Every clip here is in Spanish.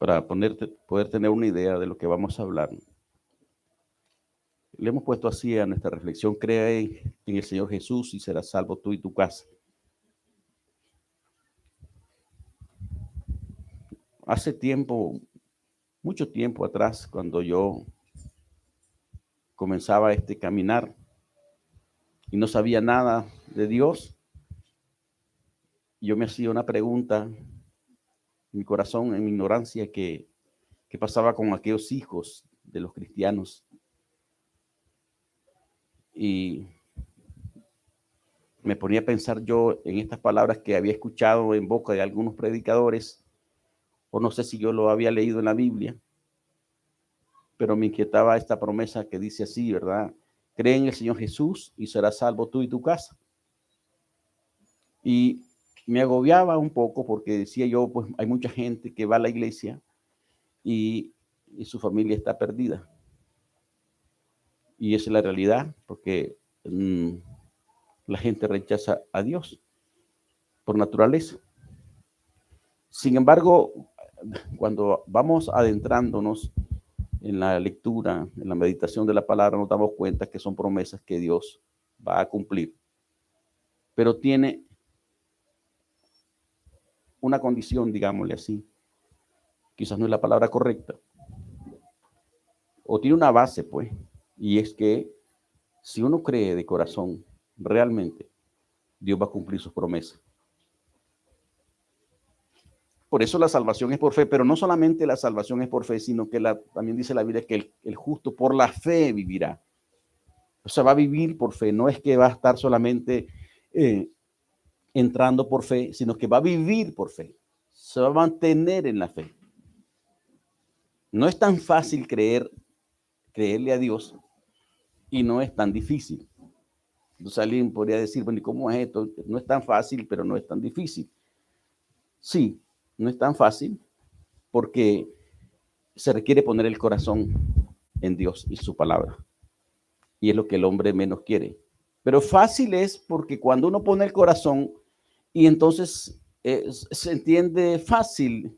para poder tener una idea de lo que vamos a hablar. Le hemos puesto así a nuestra reflexión: cree en el Señor Jesús y serás salvo tú y tu casa. Hace tiempo, mucho tiempo atrás, cuando yo comenzaba este caminar y no sabía nada de Dios, yo me hacía una pregunta en mi corazón, en mi ignorancia, ¿qué pasaba con aquellos hijos de los cristianos? Y me ponía a pensar yo en estas palabras que había escuchado en boca de algunos predicadores, o no sé si yo lo había leído en la Biblia, pero me inquietaba esta promesa que dice así, ¿verdad? Cree en el Señor Jesús y serás salvo tú y tu casa. Y me agobiaba un poco porque decía yo, pues hay mucha gente que va a la iglesia y su familia está perdida. Y esa es la realidad, porque la gente rechaza a Dios por naturaleza. Sin embargo, cuando vamos adentrándonos en la lectura, en la meditación de la palabra, nos damos cuenta que son promesas que Dios va a cumplir. Pero tiene una condición, digámosle así, quizás no es la palabra correcta, o tiene una base, pues, y es que si uno cree de corazón, realmente, Dios va a cumplir sus promesas. Por eso la salvación es por fe, pero no solamente la salvación es por fe, sino que también dice la Biblia que el justo por la fe vivirá. O sea, va a vivir por fe, no es que va a estar solamente entrando por fe, sino que va a vivir por fe, se va a mantener en la fe. No es tan fácil creerle a Dios y no es tan difícil. Entonces alguien podría decir, bueno, ¿y cómo es esto? No es tan fácil, pero no es tan difícil. Sí, no es tan fácil porque se requiere poner el corazón en Dios y su palabra. Y es lo que el hombre menos quiere. Pero fácil es porque cuando uno pone el corazón y entonces se entiende fácil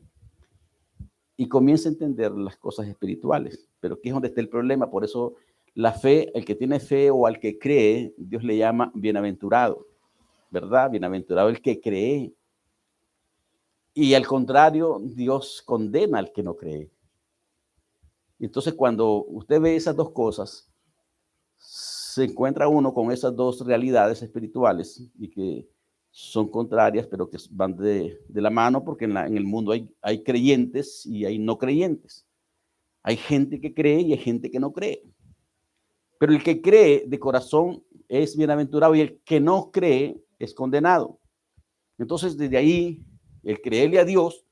y comienza a entender las cosas espirituales. Pero aquí es donde está el problema. Por eso la fe, el que tiene fe o al que cree, Dios le llama bienaventurado, ¿verdad? Bienaventurado el que cree. Y al contrario, Dios condena al que no cree. Entonces, cuando usted ve esas dos cosas, se encuentra uno con esas dos realidades espirituales y que son contrarias, pero que van de la mano, porque en el mundo hay creyentes y hay no creyentes. Hay gente que cree y hay gente que no cree. Pero el que cree de corazón es bienaventurado y el que no cree es condenado. Entonces, desde ahí, el creerle a Dios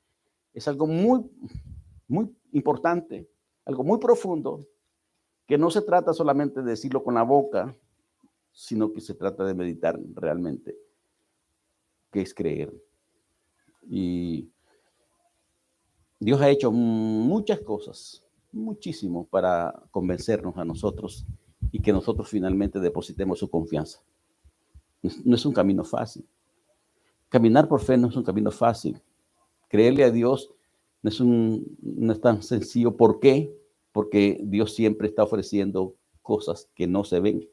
es algo muy, muy importante, algo muy profundo, que no se trata solamente de decirlo con la boca, sino que se trata de meditar realmente, que es creer. Y Dios ha hecho muchas cosas, muchísimo, para convencernos a nosotros y que nosotros finalmente depositemos su confianza. No es un camino fácil. Caminar por fe no es un camino fácil. Creerle a Dios no es tan sencillo. ¿Por qué? Porque Dios siempre está ofreciendo cosas que no se ven.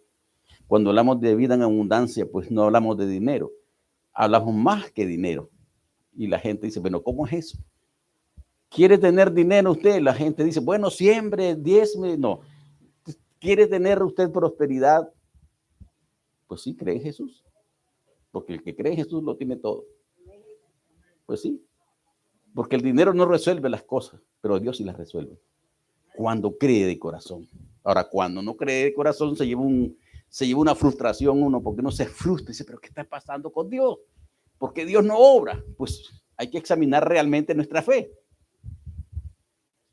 Cuando hablamos de vida en abundancia, pues no hablamos de dinero, hablamos más que dinero. Y la gente dice, bueno, ¿cómo es eso? ¿Quiere tener dinero usted? La gente dice, bueno, siembre, diezme. No. ¿Quiere tener usted prosperidad? Pues sí, cree en Jesús. Porque el que cree en Jesús lo tiene todo. Pues sí. Porque el dinero no resuelve las cosas, pero Dios sí las resuelve. Cuando cree de corazón. Ahora, cuando no cree de corazón, se lleva una frustración uno, porque uno se frustra y dice, pero ¿qué está pasando con Dios? ¿Por qué Dios no obra? Pues hay que examinar realmente nuestra fe.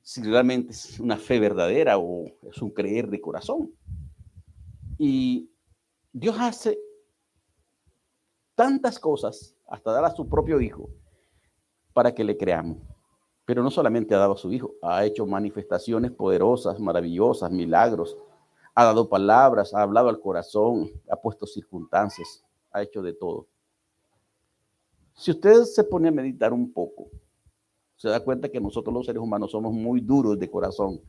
Si realmente es una fe verdadera o es un creer de corazón. Y Dios hace tantas cosas, hasta dar a su propio hijo, para que le creamos. Pero no solamente ha dado a su hijo, ha hecho manifestaciones poderosas, maravillosas, milagros, ha dado palabras, ha hablado al corazón, ha puesto circunstancias, ha hecho de todo. Si usted se pone a meditar un poco se da cuenta que nosotros los seres humanos somos muy duros de corazón.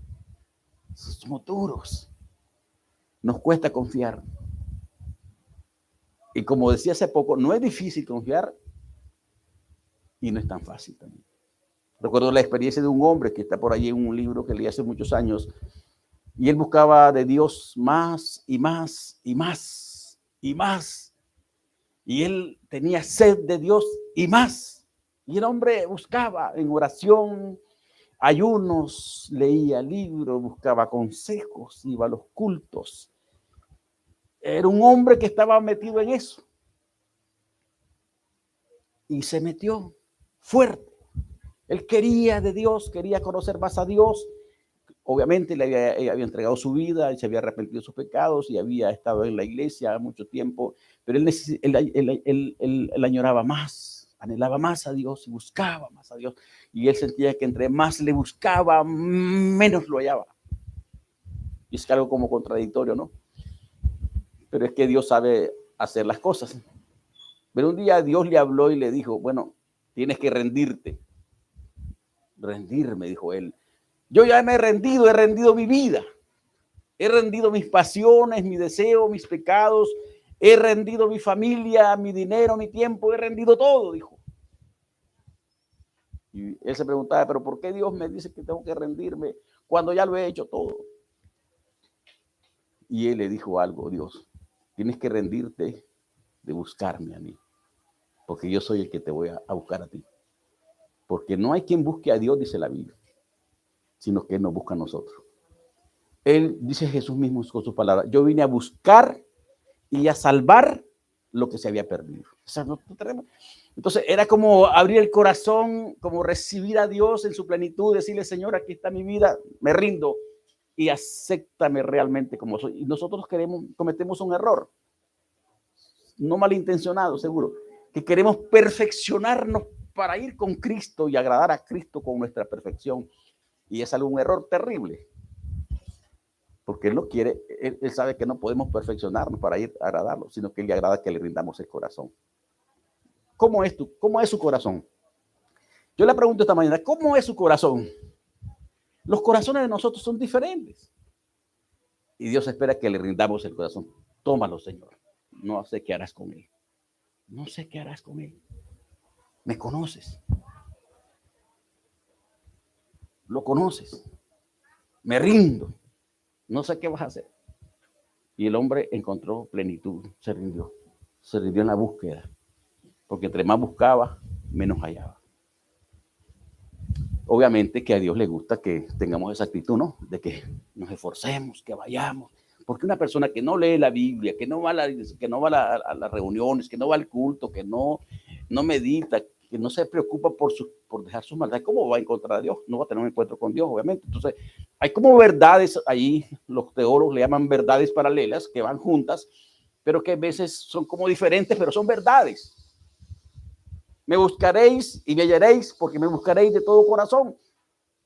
Somos duros. Nos cuesta confiar. Y como decía hace poco, no es difícil confiar y no es tan fácil también. Recuerdo la experiencia de un hombre que está por allí en un libro que leí hace muchos años, y él buscaba de Dios más y más y más y más. Y él tenía sed de Dios y más. Y el hombre buscaba en oración, ayunos, leía libros, buscaba consejos, iba a los cultos. Era un hombre que estaba metido en eso. Y se metió fuerte. Él quería de Dios, quería conocer más a Dios. Obviamente él había entregado su vida, él se había arrepentido de sus pecados y había estado en la iglesia mucho tiempo, pero él añoraba más, anhelaba más a Dios y buscaba más a Dios. Y él sentía que entre más le buscaba, menos lo hallaba. Y es algo como contradictorio, ¿no? Pero es que Dios sabe hacer las cosas. Pero un día Dios le habló y le dijo, bueno, tienes que rendirte. Rendirme, dijo él. Yo ya me he rendido mi vida. He rendido mis pasiones, mi deseo, mis pecados. He rendido mi familia, mi dinero, mi tiempo. He rendido todo, dijo. Y él se preguntaba, pero ¿por qué Dios me dice que tengo que rendirme cuando ya lo he hecho todo? Y él le dijo algo, Dios, tienes que rendirte de buscarme a mí, porque yo soy el que te voy a buscar a ti. Porque no hay quien busque a Dios, dice la Biblia, sino que Él nos busca a nosotros. Él, dice Jesús mismo con sus palabras, yo vine a buscar y a salvar lo que se había perdido. O sea, entonces era como abrir el corazón, como recibir a Dios en su plenitud, decirle, Señor, aquí está mi vida, me rindo y acéptame realmente como soy. Y nosotros cometemos un error, no malintencionado, seguro, que queremos perfeccionarnos para ir con Cristo y agradar a Cristo con nuestra perfección. Y es un error terrible. Porque Él no quiere, él sabe que no podemos perfeccionarnos para ir a agradarlo, sino que Él le agrada que le rindamos el corazón. ¿Cómo es su corazón? Yo le pregunto esta mañana, ¿cómo es su corazón? Los corazones de nosotros son diferentes. Y Dios espera que le rindamos el corazón. Tómalo, Señor. No sé qué harás con él. No sé qué harás con él. Me conoces. Lo conoces. Me rindo. No sé qué vas a hacer. Y el hombre encontró plenitud. Se rindió. Se rindió en la búsqueda. Porque entre más buscaba, menos hallaba. Obviamente que a Dios le gusta que tengamos esa actitud, ¿no? De que nos esforcemos, que vayamos. Porque una persona que no lee la Biblia, que no va a las reuniones, que no va al culto, que no medita, que no se preocupa por dejar sus maldades, ¿cómo va a encontrar a Dios? No va a tener un encuentro con Dios, obviamente. Entonces, hay como verdades ahí, los teólogos le llaman verdades paralelas, que van juntas, pero que a veces son como diferentes, pero son verdades. Me buscaréis y me hallaréis porque me buscaréis de todo corazón.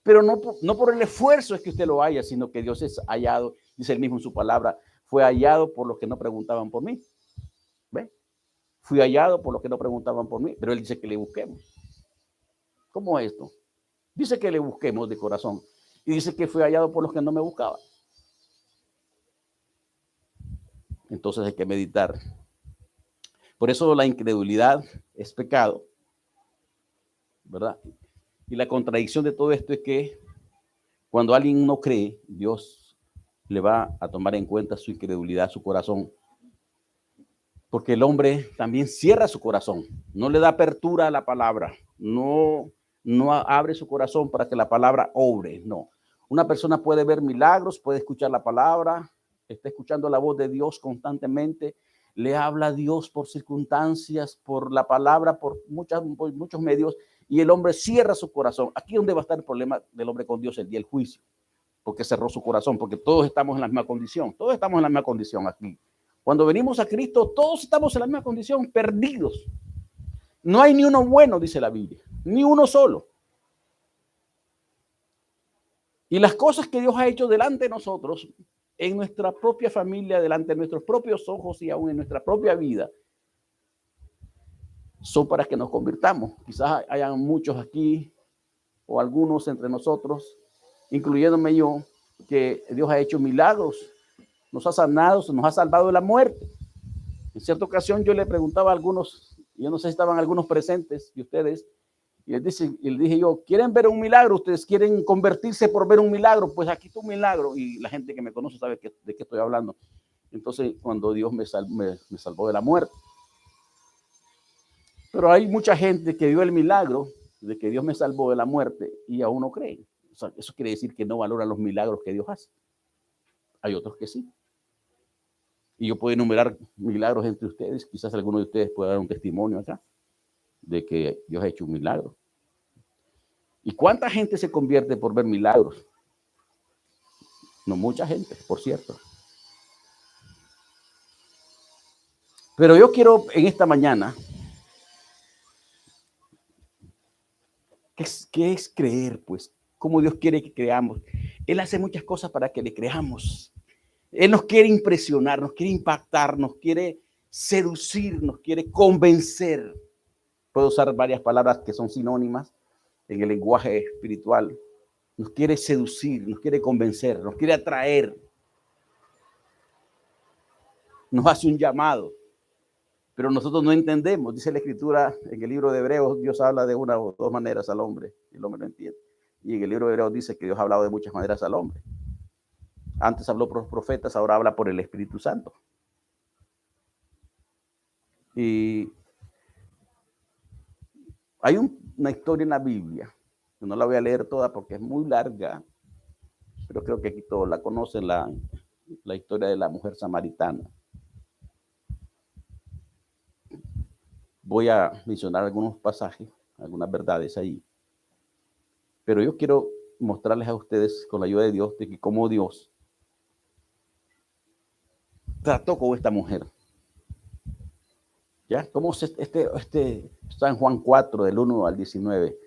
Pero no por el esfuerzo es que usted lo haya, sino que Dios es hallado, dice él mismo en su palabra, fue hallado por los que no preguntaban por mí. ¿Ve? Fui hallado por los que no preguntaban por mí, pero él dice que le busquemos. ¿Cómo es esto? Dice que le busquemos de corazón y dice que fue hallado por los que no me buscaban. Entonces hay que meditar. Por eso la incredulidad es pecado, ¿verdad? Y la contradicción de todo esto es que cuando alguien no cree, Dios le va a tomar en cuenta su incredulidad, su corazón. Porque el hombre también cierra su corazón, no le da apertura a la palabra, no abre su corazón para que la palabra obre, no. Una persona puede ver milagros, puede escuchar la palabra, está escuchando la voz de Dios constantemente, le habla a Dios por circunstancias, por la palabra, por muchos medios, y el hombre cierra su corazón. Aquí es donde va a estar el problema del hombre con Dios el día del juicio, porque cerró su corazón, porque todos estamos en la misma condición, todos estamos en la misma condición aquí. Cuando venimos a Cristo, todos estamos en la misma condición, perdidos. No hay ni uno bueno, dice la Biblia, ni uno solo. Y las cosas que Dios ha hecho delante de nosotros, en nuestra propia familia, delante de nuestros propios ojos y aún en nuestra propia vida, son para que nos convirtamos. Quizás hayan muchos aquí o algunos entre nosotros, incluyéndome yo, que Dios ha hecho milagros, nos ha sanado, nos ha salvado de la muerte. En cierta ocasión yo le preguntaba a algunos, yo no sé si estaban algunos presentes de ustedes, y les dije yo, ¿quieren ver un milagro? ¿Ustedes quieren convertirse por ver un milagro? Pues aquí está un milagro. Y la gente que me conoce sabe de qué estoy hablando. Entonces, cuando Dios me salvó de la muerte. Pero hay mucha gente que vio el milagro de que Dios me salvó de la muerte y aún no creen. O sea, eso quiere decir que no valoran los milagros que Dios hace. Hay otros que sí. Y yo puedo enumerar milagros entre ustedes. Quizás alguno de ustedes pueda dar un testimonio acá de que Dios ha hecho un milagro. ¿Y cuánta gente se convierte por ver milagros? No mucha gente, por cierto. Pero yo quiero en esta mañana, ¿qué es creer? Pues, ¿cómo Dios quiere que creamos? Él hace muchas cosas para que le creamos. Él nos quiere impresionar, nos quiere impactar, nos quiere seducir, nos quiere convencer. Puedo usar varias palabras que son sinónimas en el lenguaje espiritual. Nos quiere seducir, nos quiere convencer, nos quiere atraer. Nos hace un llamado, pero nosotros no entendemos. Dice la Escritura en el libro de Hebreos, Dios habla de una o dos maneras al hombre, y el hombre no entiende. Y en el libro de Hebreos dice que Dios ha hablado de muchas maneras al hombre. Antes habló por los profetas, ahora habla por el Espíritu Santo. Y hay una historia en la Biblia, no la voy a leer toda porque es muy larga, pero creo que aquí todos la conocen, la historia de la mujer samaritana. Voy a mencionar algunos pasajes, algunas verdades ahí. Pero yo quiero mostrarles a ustedes, con la ayuda de Dios, de que cómo Dios trató con esta mujer. ¿Ya? ¿Cómo está en Juan 4, del 1 al 19?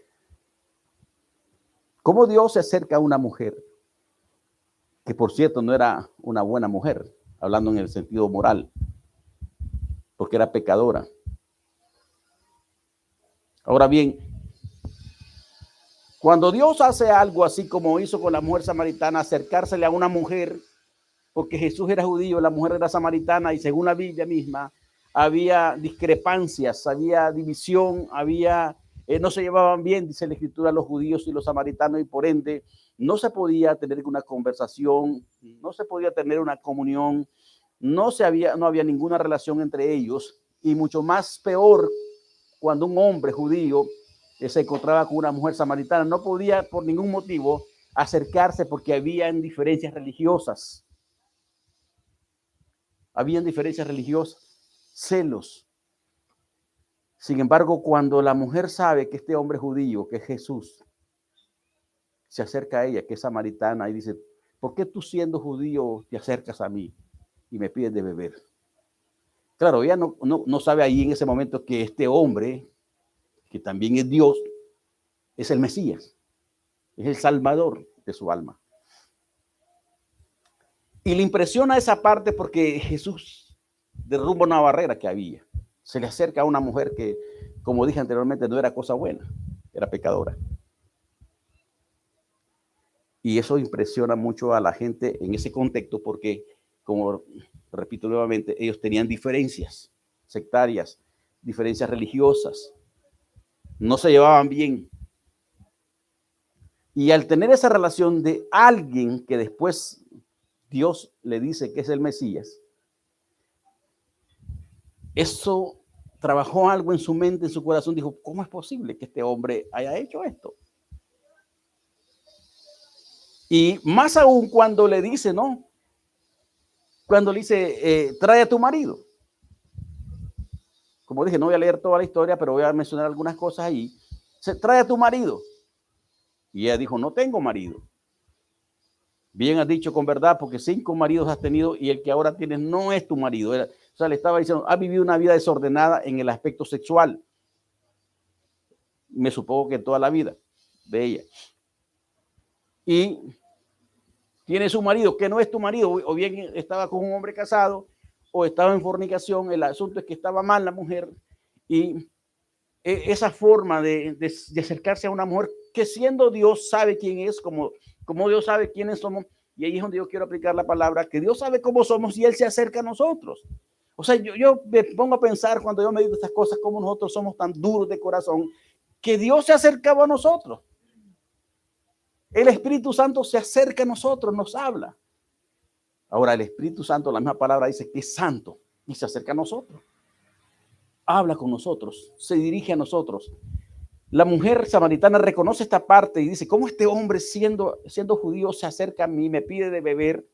¿Cómo Dios se acerca a una mujer? Que por cierto no era una buena mujer, hablando en el sentido moral, porque era pecadora. Ahora bien, cuando Dios hace algo así como hizo con la mujer samaritana, acercársele a una mujer, porque Jesús era judío, la mujer era samaritana, y según la Biblia misma, había discrepancias, había división, no se llevaban bien, dice la Escritura, los judíos y los samaritanos, y por ende no se podía tener una conversación, no se podía tener una comunión, no había ninguna relación entre ellos, y mucho más peor cuando un hombre judío se encontraba con una mujer samaritana, no podía por ningún motivo acercarse porque habían diferencias religiosas. Habían diferencias religiosas, celos. Sin embargo, cuando la mujer sabe que este hombre judío, que es Jesús, se acerca a ella, que es samaritana, y dice, ¿por qué tú siendo judío te acercas a mí y me pides de beber? Claro, ella no sabe ahí en ese momento que este hombre, que también es Dios, es el Mesías, es el Salvador de su alma. Y le impresiona esa parte porque Jesús derrumba una barrera que había. Se le acerca a una mujer que, como dije anteriormente, no era cosa buena, era pecadora. Y eso impresiona mucho a la gente en ese contexto porque, como repito nuevamente, ellos tenían diferencias sectarias, diferencias religiosas, no se llevaban bien. Y al tener esa relación de alguien que después Dios le dice que es el Mesías, eso trabajó algo en su mente, en su corazón. Dijo, ¿cómo es posible que este hombre haya hecho esto? Y más aún cuando le dice, ¿no? Cuando le dice, trae a tu marido. Como dije, no voy a leer toda la historia, pero voy a mencionar algunas cosas ahí. Se trae a tu marido. Y ella dijo, no tengo marido. Bien has dicho con verdad, porque 5 maridos has tenido y el que ahora tienes no es tu marido. O sea, le estaba diciendo, has vivido una vida desordenada en el aspecto sexual. Me supongo que toda la vida de ella. Y tiene su marido, que no es tu marido, o bien estaba con un hombre casado, o estaba en fornicación. El asunto es que estaba mal la mujer. Y esa forma de acercarse a una mujer que siendo Dios sabe quién es, como Dios sabe quiénes somos, y ahí es donde yo quiero aplicar la palabra, que Dios sabe cómo somos y Él se acerca a nosotros. O sea, yo me pongo a pensar cuando yo medito estas cosas, cómo nosotros somos tan duros de corazón, que Dios se acercaba a nosotros. El Espíritu Santo se acerca a nosotros, nos habla. Ahora, el Espíritu Santo, la misma palabra dice que es santo y se acerca a nosotros. Habla con nosotros, se dirige a nosotros. La mujer samaritana reconoce esta parte y dice, ¿cómo este hombre siendo judío se acerca a mí, me pide de beber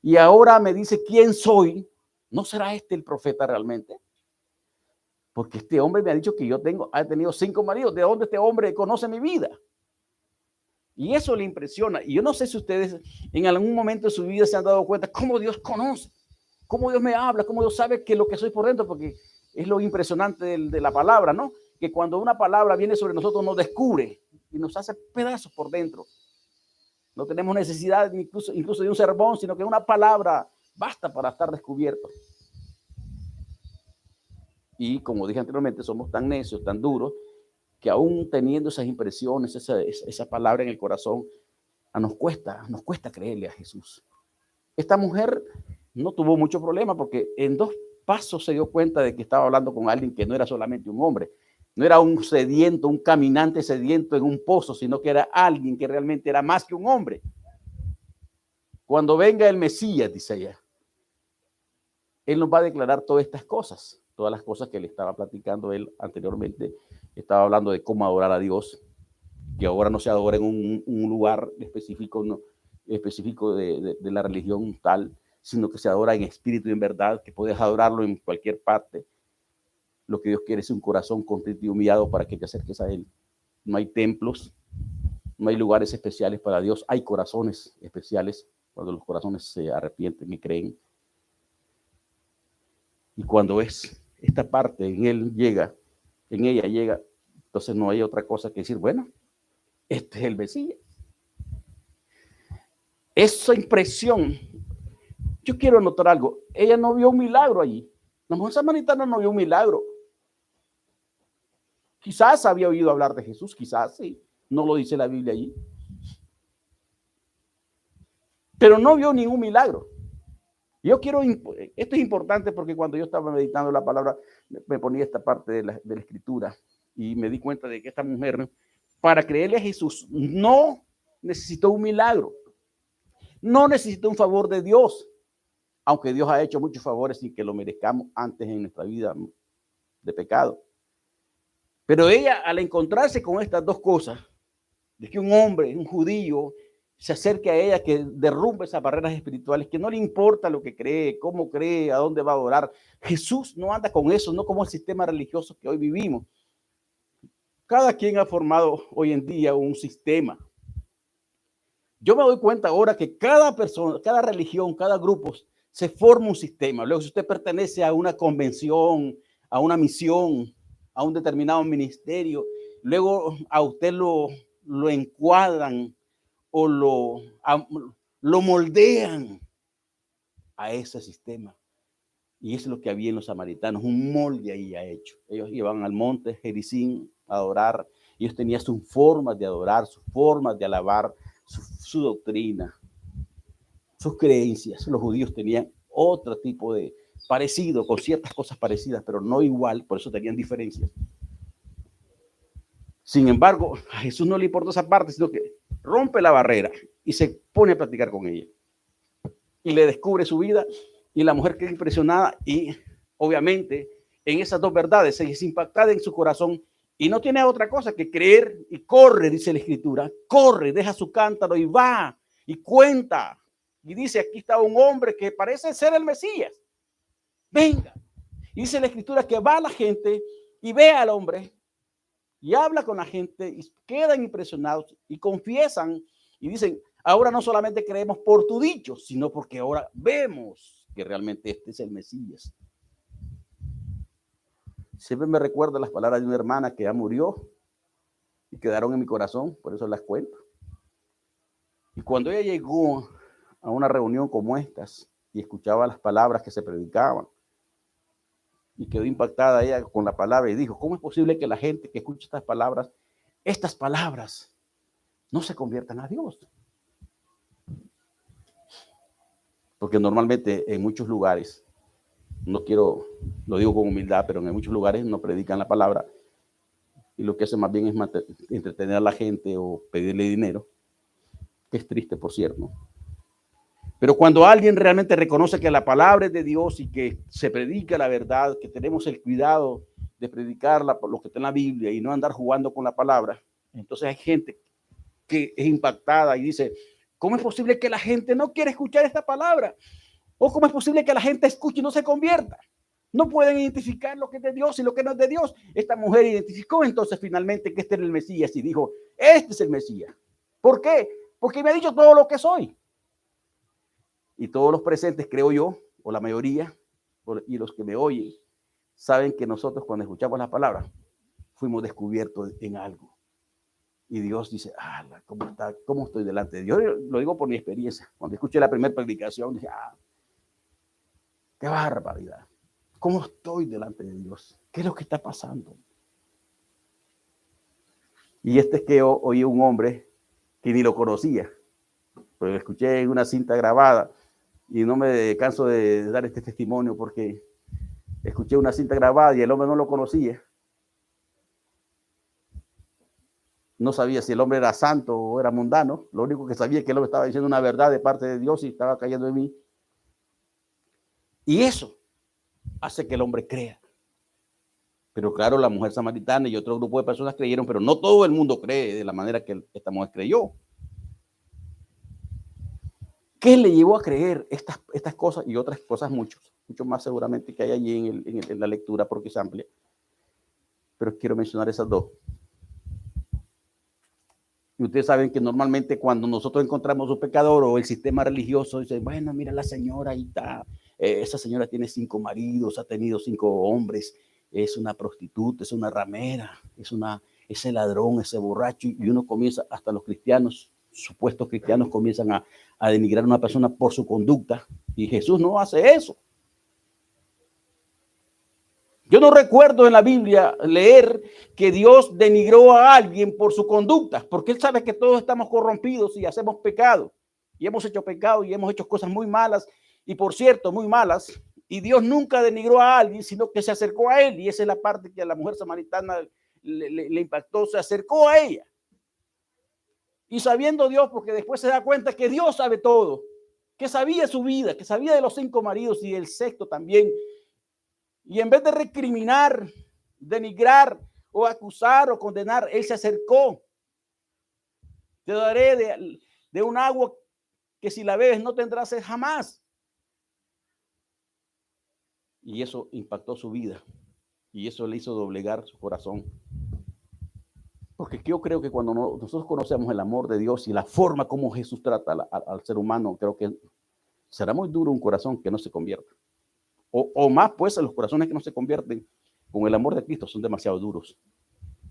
y ahora me dice quién soy? ¿No será este el profeta realmente? Porque este hombre me ha dicho que he tenido 5 maridos. ¿De dónde este hombre conoce mi vida? Y eso le impresiona. Y yo no sé si ustedes en algún momento de su vida se han dado cuenta cómo Dios conoce, cómo Dios me habla, cómo Dios sabe que lo que soy por dentro, porque es lo impresionante de la palabra, ¿no? Que cuando una palabra viene sobre nosotros nos descubre y nos hace pedazos por dentro. No tenemos necesidad incluso de un sermón, sino que una palabra basta para estar descubierto. Y como dije anteriormente, somos tan necios, tan duros, que aún teniendo esas impresiones, esa palabra en el corazón, nos cuesta creerle a Jesús. Esta mujer no tuvo mucho problema porque en 2 pasos se dio cuenta de que estaba hablando con alguien que no era solamente un hombre, no era un sediento, un caminante sediento en un pozo, sino que era alguien que realmente era más que un hombre. Cuando venga el Mesías, dice ella, Él nos va a declarar todas estas cosas, todas las cosas que le estaba platicando él anteriormente. Estaba hablando de cómo adorar a Dios, que ahora no se adora en un lugar específico, no, específico de la religión tal, sino que se adora en espíritu y en verdad, que puedes adorarlo en cualquier parte. Lo que Dios quiere es un corazón contrito y humillado para que te acerques a Él. No hay templos, no hay lugares especiales para Dios, hay corazones especiales cuando los corazones se arrepienten y creen. Y cuando esta parte en ella llega, entonces no hay otra cosa que decir, bueno, este es el Mesías. Esa impresión, yo quiero anotar algo, ella no vio un milagro allí. La mujer samaritana no vio un milagro. Quizás había oído hablar de Jesús, quizás sí, no lo dice la Biblia allí. Pero no vio ningún milagro. Esto es importante porque cuando yo estaba meditando la palabra, me ponía esta parte de la escritura y me di cuenta de que esta mujer, para creerle a Jesús, no necesitó un milagro, no necesitó un favor de Dios, aunque Dios ha hecho muchos favores sin que lo merezcamos antes en nuestra vida de pecado. Pero ella, al encontrarse con estas 2 cosas, de que un hombre, un judío, se acerque a ella, que derrumbe esas barreras espirituales, que no le importa lo que cree, cómo cree, a dónde va a adorar. Jesús no anda con eso, no como el sistema religioso que hoy vivimos. Cada quien ha formado hoy en día un sistema. Yo me doy cuenta ahora que cada persona, cada religión, cada grupo se forma un sistema. Luego, si usted pertenece a una convención, a una misión, a un determinado ministerio, luego a usted lo encuadran o lo moldean a ese sistema. Y eso es lo que había en los samaritanos, un molde ahí ha hecho. Ellos iban al monte Gerizim a adorar, ellos tenían sus formas de adorar, sus formas de alabar, su doctrina, sus creencias. Los judíos tenían otro tipo de parecido, con ciertas cosas parecidas, pero no igual, por eso tenían diferencias. Sin embargo, a Jesús no le importa esa parte, sino que rompe la barrera y se pone a platicar con ella. Y le descubre su vida y la mujer queda impresionada y obviamente en esas 2 verdades se es impactada en su corazón y no tiene otra cosa que creer y corre, dice la escritura, corre, deja su cántaro y va y cuenta y dice, aquí está un hombre que parece ser el Mesías, venga. Y dice la escritura que va a la gente y ve al hombre y habla con la gente y quedan impresionados y confiesan y dicen, ahora no solamente creemos por tu dicho, sino porque ahora vemos que realmente este es el Mesías. Siempre me recuerdo las palabras de una hermana que ya murió y quedaron en mi corazón, por eso las cuento. Y cuando ella llegó a una reunión como estas y escuchaba las palabras que se predicaban, y quedó impactada ella con la palabra y dijo, ¿cómo es posible que la gente que escucha estas palabras estas palabras no se conviertan a Dios. Porque normalmente en muchos lugares, no quiero, lo digo con humildad, pero en muchos lugares no predican la palabra y lo que hacen más bien es entretener a la gente o pedirle dinero, que es triste, por cierto, ¿no? Pero cuando alguien realmente reconoce que la palabra es de Dios y que se predica la verdad, que tenemos el cuidado de predicar lo que está en la Biblia y no andar jugando con la palabra, entonces hay gente que es impactada y dice, ¿cómo es posible que la gente no quiere escuchar esta palabra? ¿O cómo es posible que la gente escuche y no se convierta? No pueden identificar lo que es de Dios y lo que no es de Dios. Esta mujer identificó entonces finalmente que este era el Mesías y dijo, este es el Mesías. ¿Por qué? Porque me ha dicho todo lo que soy. Y todos los presentes, creo yo, o la mayoría, y los que me oyen, saben que nosotros cuando escuchamos la palabra, fuimos descubiertos en algo. Y Dios dice, ¿cómo está? ¿Cómo estoy delante de Dios? Yo lo digo por mi experiencia. Cuando escuché la primera predicación, dije, qué barbaridad. ¿Cómo estoy delante de Dios? ¿Qué es lo que está pasando? Y este es que oí un hombre que ni lo conocía, pero lo escuché en una cinta grabada y no me canso de dar este testimonio porque escuché una cinta grabada y el hombre no lo conocía. No sabía si el hombre era santo o era mundano. Lo único que sabía es que el hombre estaba diciendo una verdad de parte de Dios y estaba cayendo en mí. Y eso hace que el hombre crea. Pero claro, la mujer samaritana y otro grupo de personas creyeron, pero no todo el mundo cree de la manera que esta mujer creyó. ¿Qué le llevó a creer estas cosas y otras cosas mucho más seguramente que hay allí en la lectura porque es amplia? Pero quiero mencionar esas dos. Y ustedes saben que normalmente cuando nosotros encontramos un pecador o el sistema religioso dice, bueno, mira la señora ahí está, esa señora tiene 5 maridos, ha tenido 5 hombres, es una prostituta, es una ramera, ese ladrón, ese borracho, y uno comienza, hasta los cristianos, supuestos cristianos, comienzan a denigrar a una persona por su conducta, y Jesús no hace eso. Yo no recuerdo en la Biblia leer que Dios denigró a alguien por su conducta, porque Él sabe que todos estamos corrompidos y hacemos pecado, y hemos hecho pecado y hemos hecho cosas muy malas, y por cierto, muy malas, y Dios nunca denigró a alguien, sino que se acercó a Él, y esa es la parte que a la mujer samaritana le impactó, se acercó a ella. Y sabiendo Dios, porque después se da cuenta que Dios sabe todo, que sabía su vida, que sabía de los 5 maridos y del 6º también. Y en vez de recriminar, denigrar o acusar o condenar, Él se acercó. Te daré de un agua que si la bebes no tendrás sed jamás. Y eso impactó su vida. Y eso le hizo doblegar su corazón. Porque yo creo que cuando nosotros conocemos el amor de Dios y la forma como Jesús trata al ser humano, creo que será muy duro un corazón que no se convierta. O más, pues, los corazones que no se convierten con el amor de Cristo son demasiado duros.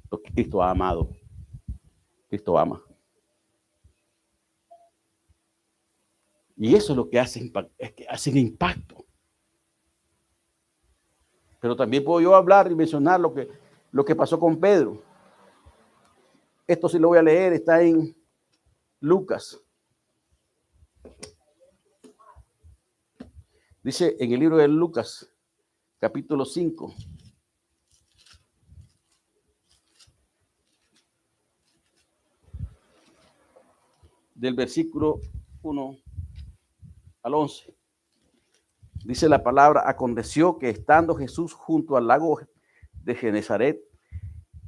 Porque Cristo ha amado. Cristo ama. Y eso es lo que hace impacto. Pero también puedo yo hablar y mencionar lo que pasó con Pedro. Esto sí lo voy a leer, está en Lucas. Dice en el libro de Lucas, capítulo 5. Del versículo 1 al 11. Dice la palabra, aconteció que estando Jesús junto al lago de Genezaret,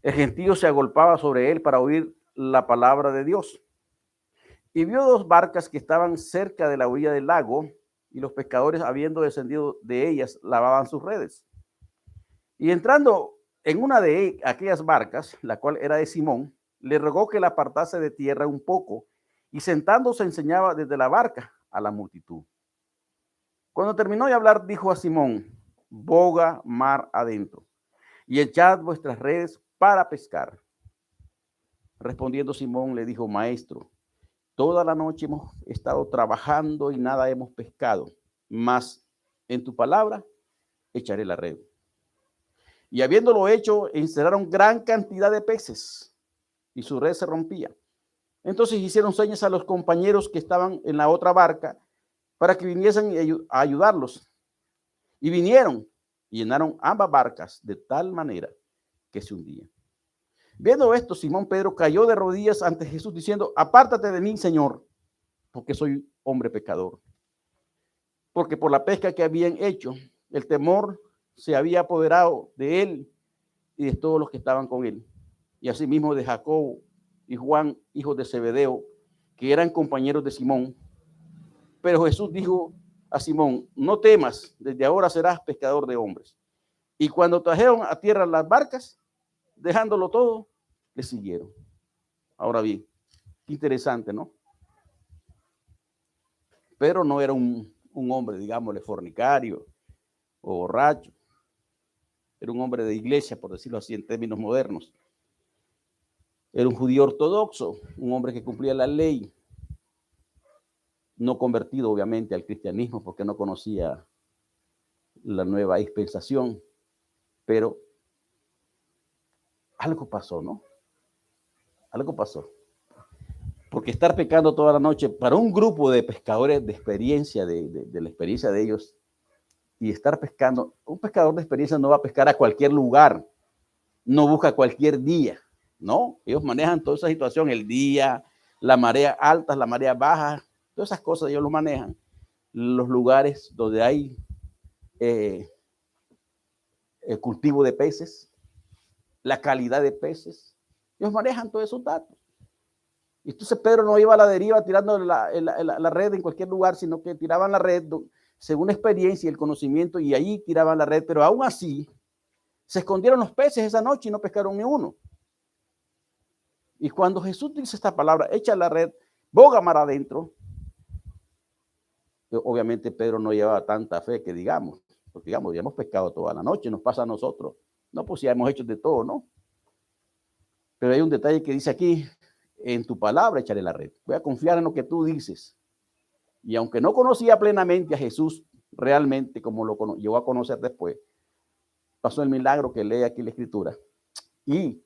el gentío se agolpaba sobre él para oír la palabra de Dios. Y vio 2 barcas que estaban cerca de la orilla del lago, y los pescadores, habiendo descendido de ellas, lavaban sus redes. Y entrando en una de aquellas barcas, la cual era de Simón, le rogó que la apartase de tierra un poco, y sentándose enseñaba desde la barca a la multitud. Cuando terminó de hablar, dijo a Simón, boga mar adentro, y echad vuestras redes para pescar. Respondiendo Simón, le dijo, maestro, toda la noche hemos estado trabajando y nada hemos pescado, mas en tu palabra echaré la red. Y habiéndolo hecho, encerraron gran cantidad de peces, y su red se rompía. Entonces hicieron señas a los compañeros que estaban en la otra barca para que viniesen a ayudarlos. Y vinieron y llenaron ambas barcas de tal manera que se hundían. Viendo esto, Simón Pedro cayó de rodillas ante Jesús diciendo: apártate de mí, Señor, porque soy hombre pecador. Porque por la pesca que habían hecho, el temor se había apoderado de él y de todos los que estaban con él. Y asimismo de Jacobo y Juan, hijos de Zebedeo, que eran compañeros de Simón. Pero Jesús dijo a Simón: no temas, desde ahora serás pescador de hombres. Y cuando trajeron a tierra las barcas, dejándolo todo, le siguieron. Ahora bien, qué interesante, ¿no? Pedro no era un hombre, digámosle, fornicario o borracho. Era un hombre de iglesia, por decirlo así, en términos modernos. Era un judío ortodoxo, un hombre que cumplía la ley, no convertido obviamente al cristianismo porque no conocía la nueva dispensación, pero algo pasó, ¿no? Algo pasó. Porque estar pecando toda la noche para un grupo de pescadores de experiencia, de la experiencia de ellos, y estar pescando, un pescador de experiencia no va a pescar a cualquier lugar, no busca cualquier día, ¿no? Ellos manejan toda esa situación, el día, la marea alta, la marea baja, todas esas cosas ellos lo manejan. Los lugares donde hay el cultivo de peces, la calidad de peces, ellos manejan todos esos datos. Y entonces Pedro no iba a la deriva tirando la red en cualquier lugar, sino que tiraban la red según la experiencia y el conocimiento, y allí tiraban la red, pero aún así se escondieron los peces esa noche y no pescaron ni uno. Y cuando Jesús dice esta palabra, echa la red, boga mar adentro, obviamente Pedro no llevaba tanta fe que digamos, porque digamos, ya hemos pescado toda la noche, nos pasa a nosotros. No, pues ya hemos hecho de todo, ¿no? Pero hay un detalle que dice aquí: en tu palabra echaré la red. Voy a confiar en lo que tú dices. Y aunque no conocía plenamente a Jesús realmente como lo llegó a conocer después, pasó el milagro que lee aquí la escritura. Y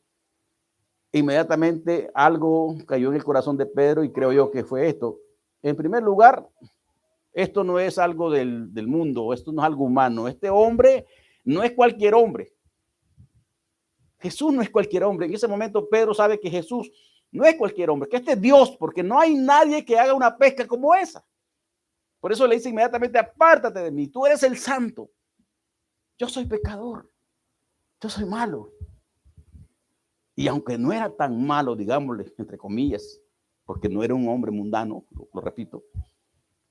inmediatamente algo cayó en el corazón de Pedro, y creo yo que fue esto. En primer lugar, esto no es algo del mundo, esto no es algo humano. Este hombre no es cualquier hombre. Jesús no es cualquier hombre. En ese momento Pedro sabe que Jesús no es cualquier hombre, que este es Dios, porque no hay nadie que haga una pesca como esa. Por eso le dice inmediatamente: apártate de mí, tú eres el santo. Yo soy pecador, yo soy malo. Y aunque no era tan malo, digámosle, entre comillas, porque no era un hombre mundano, lo repito,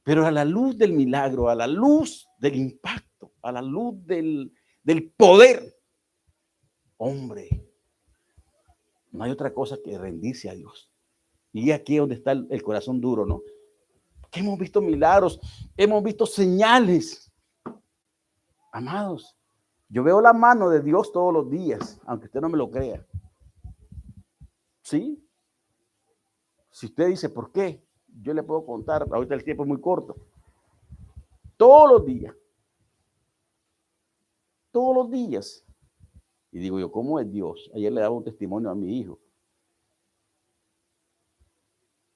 pero a la luz del milagro, a la luz del impacto, a la luz del poder, hombre, no hay otra cosa que rendirse a Dios. Y aquí es donde está el corazón duro, ¿no? Que hemos visto milagros, hemos visto señales. Amados, yo veo la mano de Dios todos los días, aunque usted no me lo crea. ¿Sí? Si usted dice, ¿por qué? Yo le puedo contar, ahorita el tiempo es muy corto. Todos los días. Y digo yo, ¿cómo es Dios? Ayer le daba un testimonio a mi hijo,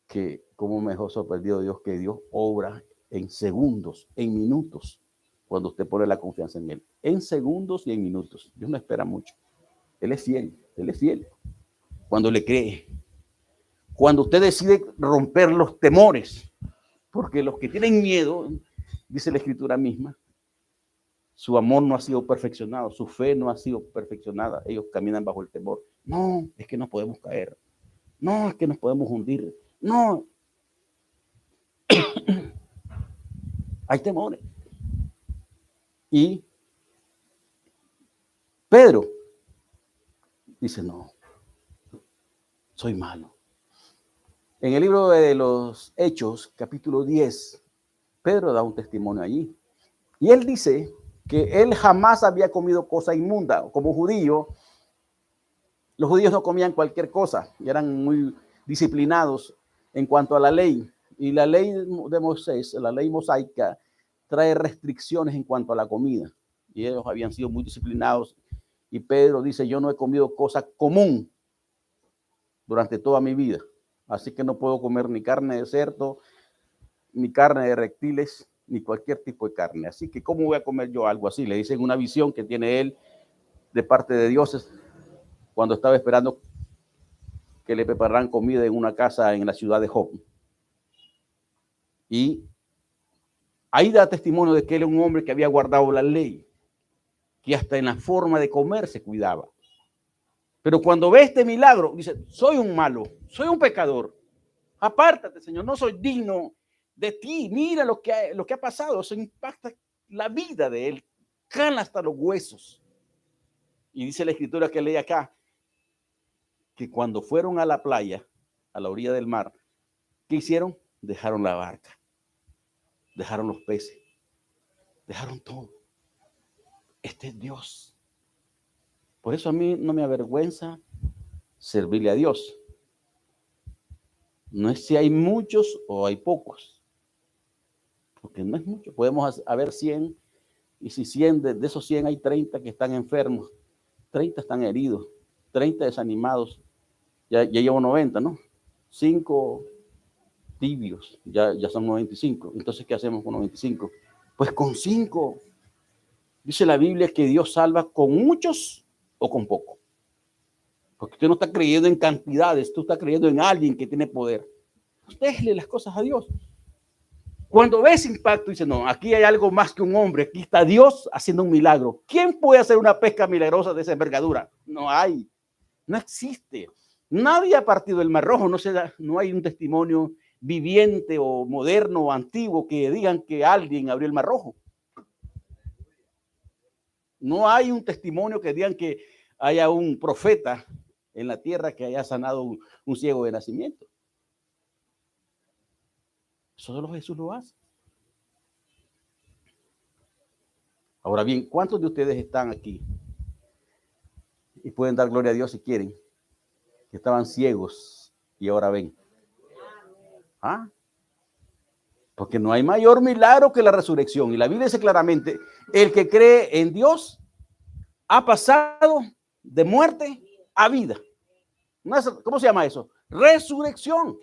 que cómo me dejó sorprendido Dios, que Dios obra en segundos, en minutos, cuando usted pone la confianza en Él. En segundos y en minutos. Dios no espera mucho. Él es fiel, Él es fiel. Cuando le cree. Cuando usted decide romper los temores, porque los que tienen miedo, dice la escritura misma, su amor no ha sido perfeccionado, su fe no ha sido perfeccionada, ellos caminan bajo el temor. No, es que no podemos caer. No, es que nos podemos hundir. No. Hay temores. Y Pedro dice: no, soy malo. En el libro de los Hechos, capítulo 10, Pedro da un testimonio allí. Y él dice que él jamás había comido cosa inmunda. Como judío, los judíos no comían cualquier cosa y eran muy disciplinados en cuanto a la ley. Y la ley de Moisés, la ley mosaica, trae restricciones en cuanto a la comida. Y ellos habían sido muy disciplinados. Y Pedro dice: yo no he comido cosa común. durante toda mi vida. Así que no puedo comer ni carne de cerdo, ni carne de reptiles, ni cualquier tipo de carne. Así que, ¿cómo voy a comer yo algo así? Le dicen una visión que tiene él de parte de Dios cuando estaba esperando que le prepararan comida en una casa en la ciudad de Job. Y ahí da testimonio de que él es un hombre que había guardado la ley, que hasta en la forma de comer se cuidaba. Pero cuando ve este milagro, dice, soy un malo, soy un pecador. Apártate, Señor, no soy digno de ti. Mira lo que ha pasado. Eso impacta la vida de él. Cala hasta los huesos. Y dice la escritura que leí acá, que cuando fueron a la playa, a la orilla del mar, ¿qué hicieron? Dejaron la barca. Dejaron los peces. Dejaron todo. Este es Dios. Por eso a mí no me avergüenza servirle a Dios. No es si hay muchos o hay pocos. Porque no es mucho. Podemos haber 100. Y si 100 de esos 100 hay 30 que están enfermos, 30 están heridos, 30 desanimados, ya llevo 90, ¿no? 5 tibios, ya son 95. Entonces, ¿qué hacemos con 95? Pues con 5. Dice la Biblia que Dios salva con muchos o con pocos. Porque usted no está creyendo en cantidades, tú estás creyendo en alguien que tiene poder. Déjele las cosas a Dios. Cuando ves impacto, dice, no, aquí hay algo más que un hombre, aquí está Dios haciendo un milagro. ¿Quién puede hacer una pesca milagrosa de esa envergadura? No hay, no existe. Nadie ha partido el Mar Rojo, no hay un testimonio viviente o moderno o antiguo que digan que alguien abrió el Mar Rojo. No hay un testimonio que digan que haya un profeta en la tierra que haya sanado un ciego de nacimiento. Solo Jesús lo hace. Ahora bien, ¿cuántos de ustedes están aquí? Y pueden dar gloria a Dios si quieren. Que estaban ciegos y ahora ven. ¿Ah? Porque no hay mayor milagro que la resurrección. Y la Biblia dice claramente, el que cree en Dios ha pasado de muerte a vida. ¿Cómo se llama eso? Resurrección.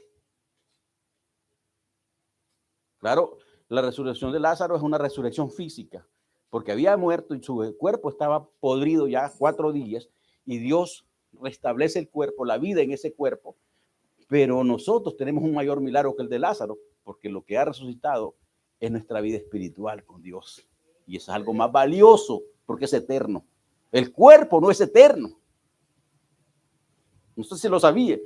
Claro, la resurrección de Lázaro es una resurrección física, porque había muerto y su cuerpo estaba podrido ya 4 días, y Dios restablece el cuerpo, la vida en ese cuerpo. Pero nosotros tenemos un mayor milagro que el de Lázaro, porque lo que ha resucitado es nuestra vida espiritual con Dios. Y eso es algo más valioso, porque es eterno. El cuerpo no es eterno. No sé si lo sabía.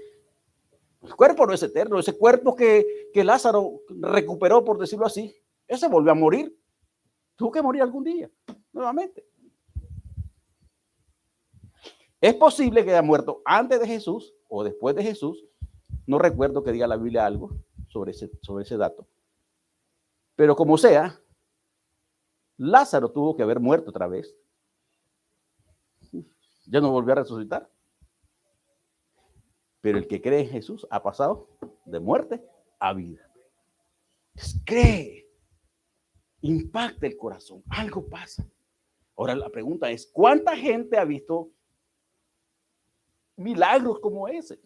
El cuerpo no es eterno. Ese cuerpo que Lázaro recuperó, por decirlo así, ese volvió a morir. Tuvo que morir algún día, nuevamente. Es posible que haya muerto antes de Jesús o después de Jesús. No recuerdo que diga la Biblia algo sobre ese dato. Pero como sea, Lázaro tuvo que haber muerto otra vez. Ya no volvió a resucitar. Pero el que cree en Jesús ha pasado de muerte a vida. Cree. Impacta el corazón. Algo pasa. Ahora la pregunta es, ¿cuánta gente ha visto milagros como ese?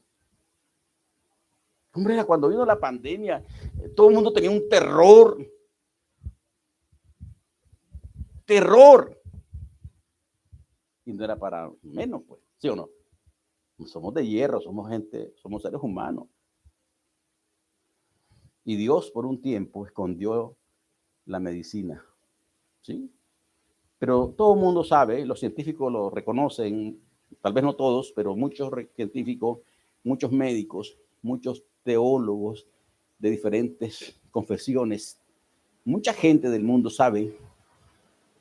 Hombre, cuando vino la pandemia, todo el mundo tenía un terror. Y no era para menos, pues, ¿sí o no? Somos de hierro, somos gente, somos seres humanos. Y Dios por un tiempo escondió la medicina, ¿sí? Pero todo el mundo sabe, los científicos lo reconocen, tal vez no todos, pero muchos científicos, muchos médicos, muchos teólogos de diferentes confesiones, mucha gente del mundo sabe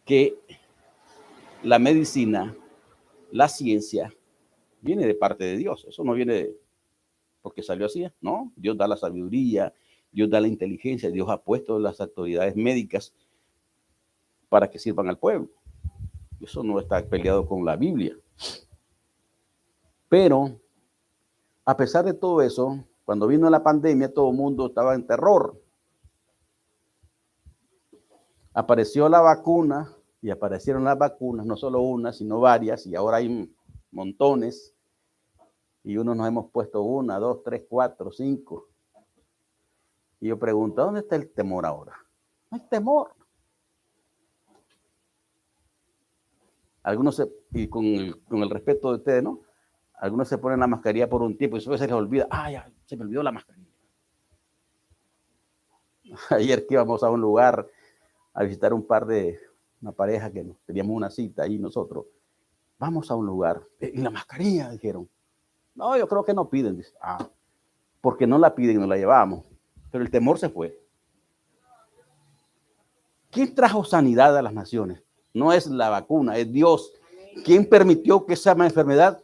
que la medicina, la ciencia, viene de parte de Dios. Eso no viene porque salió así, ¿no? Dios da la sabiduría, Dios da la inteligencia, Dios ha puesto las autoridades médicas para que sirvan al pueblo. Eso no está peleado con la Biblia. Pero, a pesar de todo eso, cuando vino la pandemia, todo el mundo estaba en terror. Apareció la vacuna y aparecieron las vacunas, no solo una, sino varias, y ahora hay montones. Y unos nos hemos puesto 1, 2, 3, 4, 5. Y yo pregunto, ¿dónde está el temor ahora? No hay temor. Algunos, y con el respeto de ustedes, ¿no? Algunos se ponen la mascarilla por un tiempo y después se les olvida. Ya, se me olvidó la mascarilla. Ayer que íbamos a un lugar a visitar una pareja que teníamos una cita ahí nosotros. Vamos a un lugar. ¿Y la mascarilla? Dijeron. No, yo creo que no piden. Dice, porque no la piden, no la llevamos. Pero el temor se fue. ¿Quién trajo sanidad a las naciones? No es la vacuna, es Dios. ¿Quién permitió que esa enfermedad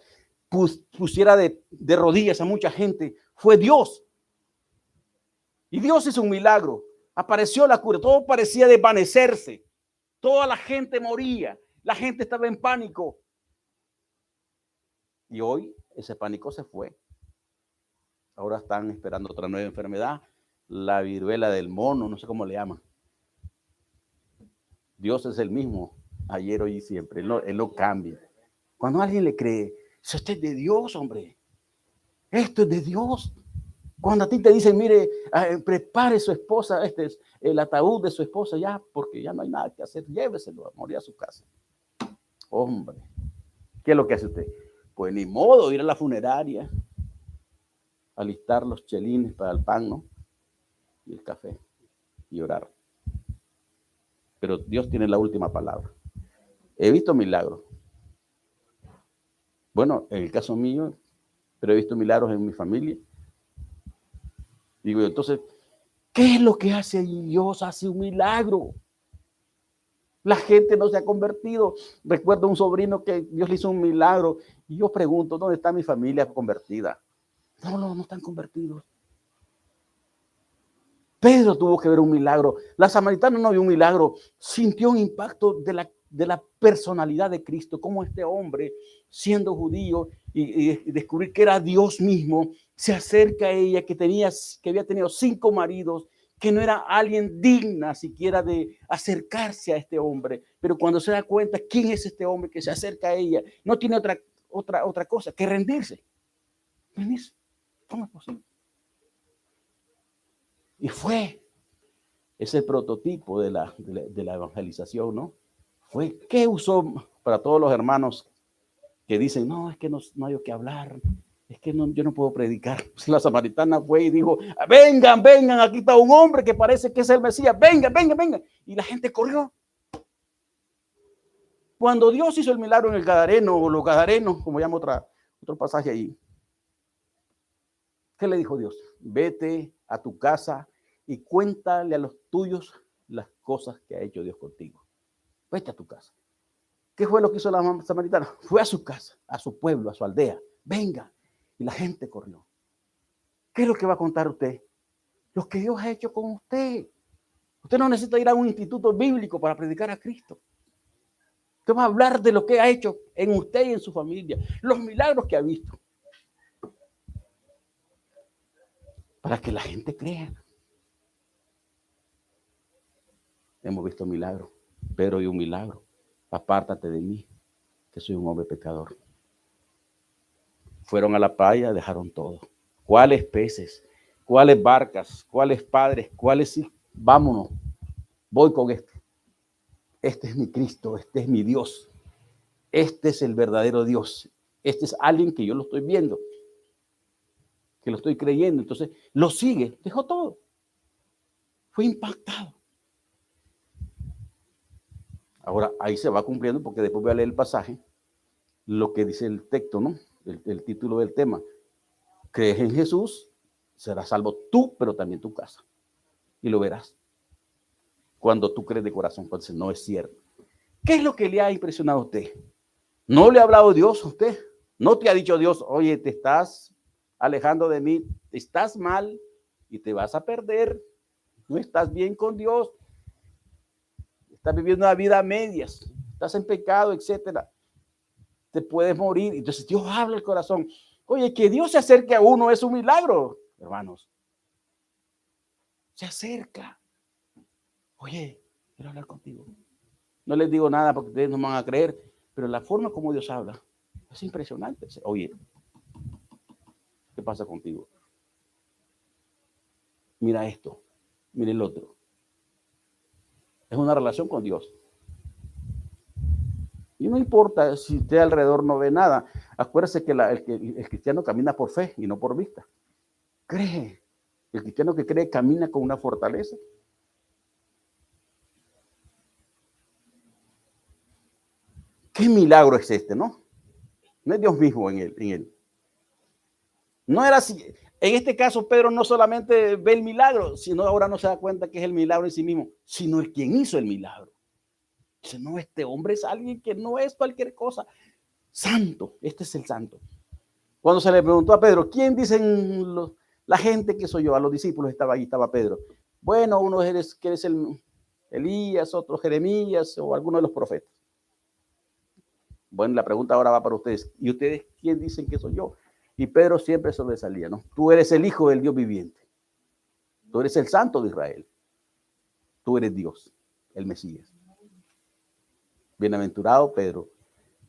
pusiera de rodillas a mucha gente? Fue Dios. Y Dios hizo un milagro. Apareció la cura. Todo parecía desvanecerse. Toda la gente moría. La gente estaba en pánico. Y hoy ese pánico se fue. Ahora están esperando otra nueva enfermedad. La viruela del mono, no sé cómo le llaman. Dios es el mismo, ayer, hoy y siempre. Él no cambia. Cuando alguien le cree, esto es de Dios, hombre. Esto es de Dios. Cuando a ti te dicen, mire, prepare su esposa, este es el ataúd de su esposa ya, porque ya no hay nada que hacer, lléveselo a morir a su casa. Hombre, ¿qué es lo que hace usted? Pues ni modo, ir a la funeraria, alistar los chelines para el pan, ¿no? Y el café, y orar. Pero Dios tiene la última palabra. He visto milagros. Bueno, en el caso mío, pero he visto milagros en mi familia. Digo yo, entonces, ¿qué es lo que hace Dios? Hace un milagro. La gente no se ha convertido. Recuerdo un sobrino que Dios le hizo un milagro. Y yo pregunto, ¿dónde está mi familia convertida? No están convertidos. Pedro tuvo que ver un milagro. La samaritana no vio un milagro. Sintió un impacto de la personalidad de Cristo. Como este hombre, siendo judío y descubrir que era Dios mismo, se acerca a ella, que había tenido 5 maridos, que no era alguien digna siquiera de acercarse a este hombre. Pero cuando se da cuenta quién es este hombre que se acerca a ella, no tiene otra cosa que rendirse. ¿Rendirse? ¿Cómo es posible? Y fue ese prototipo de la evangelización, ¿no? ¿Qué usó para todos los hermanos que dicen, no, es que no hay que hablar, es que yo no puedo predicar? La samaritana fue y dijo, vengan, aquí está un hombre que parece que es el Mesías, vengan. Y la gente corrió. Cuando Dios hizo el milagro en el Gadareno, o los Gadarenos, como llama otro pasaje ahí, ¿qué le dijo Dios? Vete a tu casa y cuéntale a los tuyos las cosas que ha hecho Dios contigo. Vete a tu casa. ¿Qué fue lo que hizo la samaritana? Fue a su casa, a su pueblo, a su aldea. Venga. Y la gente corrió. ¿Qué es lo que va a contar usted? Lo que Dios ha hecho con usted. Usted no necesita ir a un instituto bíblico para predicar a Cristo. Usted va a hablar de lo que ha hecho en usted y en su familia. Los milagros que ha visto. Para que la gente crea. Hemos visto milagros. Pero hay un milagro. Apártate de mí, que soy un hombre pecador. Fueron a la playa, dejaron todo. ¿Cuáles peces? ¿Cuáles barcas? ¿Cuáles padres? ¿Cuáles hijos? Vámonos. Voy con este. Este es mi Cristo, este es mi Dios. Este es el verdadero Dios. Este es alguien que yo lo estoy viendo, que lo estoy creyendo. Entonces, lo sigue. Dejó todo. Fue impactado. Ahora, ahí se va cumpliendo, porque después voy a leer el pasaje, lo que dice el texto, ¿no? El título del tema. Crees en Jesús, serás salvo tú, pero también tu casa. Y lo verás. Cuando tú crees de corazón, cuando dices, no es cierto. ¿Qué es lo que le ha impresionado a usted? ¿No le ha hablado Dios a usted? ¿No te ha dicho Dios, oye, te estás alejando de mí, estás mal y te vas a perder? No estás bien con Dios. Estás viviendo una vida a medias. Estás en pecado, etcétera. Te puedes morir. Entonces Dios habla el corazón. Oye, que Dios se acerque a uno es un milagro, hermanos. Se acerca. Oye, quiero hablar contigo. No les digo nada porque ustedes no me van a creer, pero la forma como Dios habla es impresionante. Oye, ¿Qué pasa contigo? Mira esto, mira el otro. Es una relación con Dios. Y no importa si usted alrededor no ve nada. Acuérdese que el cristiano camina por fe y no por vista. Cree. El cristiano que cree camina con una fortaleza. ¿Qué milagro es este, no? No es Dios mismo en él. No era así. En este caso, Pedro no solamente ve el milagro, sino ahora no se da cuenta que es el milagro en sí mismo, sino el quien hizo el milagro. Dice, no, este hombre es alguien que no es cualquier cosa. Santo, este es el santo. Cuando se le preguntó a Pedro, ¿quién dicen la gente que soy yo? A los discípulos estaba ahí, estaba Pedro. Bueno, uno eres que eres el Elías, otro Jeremías o alguno de los profetas. Bueno, la pregunta ahora va para ustedes. ¿Y ustedes quién dicen que soy yo? Y Pedro siempre sobresalía, ¿no? Tú eres el Hijo del Dios viviente. Tú eres el Santo de Israel. Tú eres Dios, el Mesías. Bienaventurado Pedro,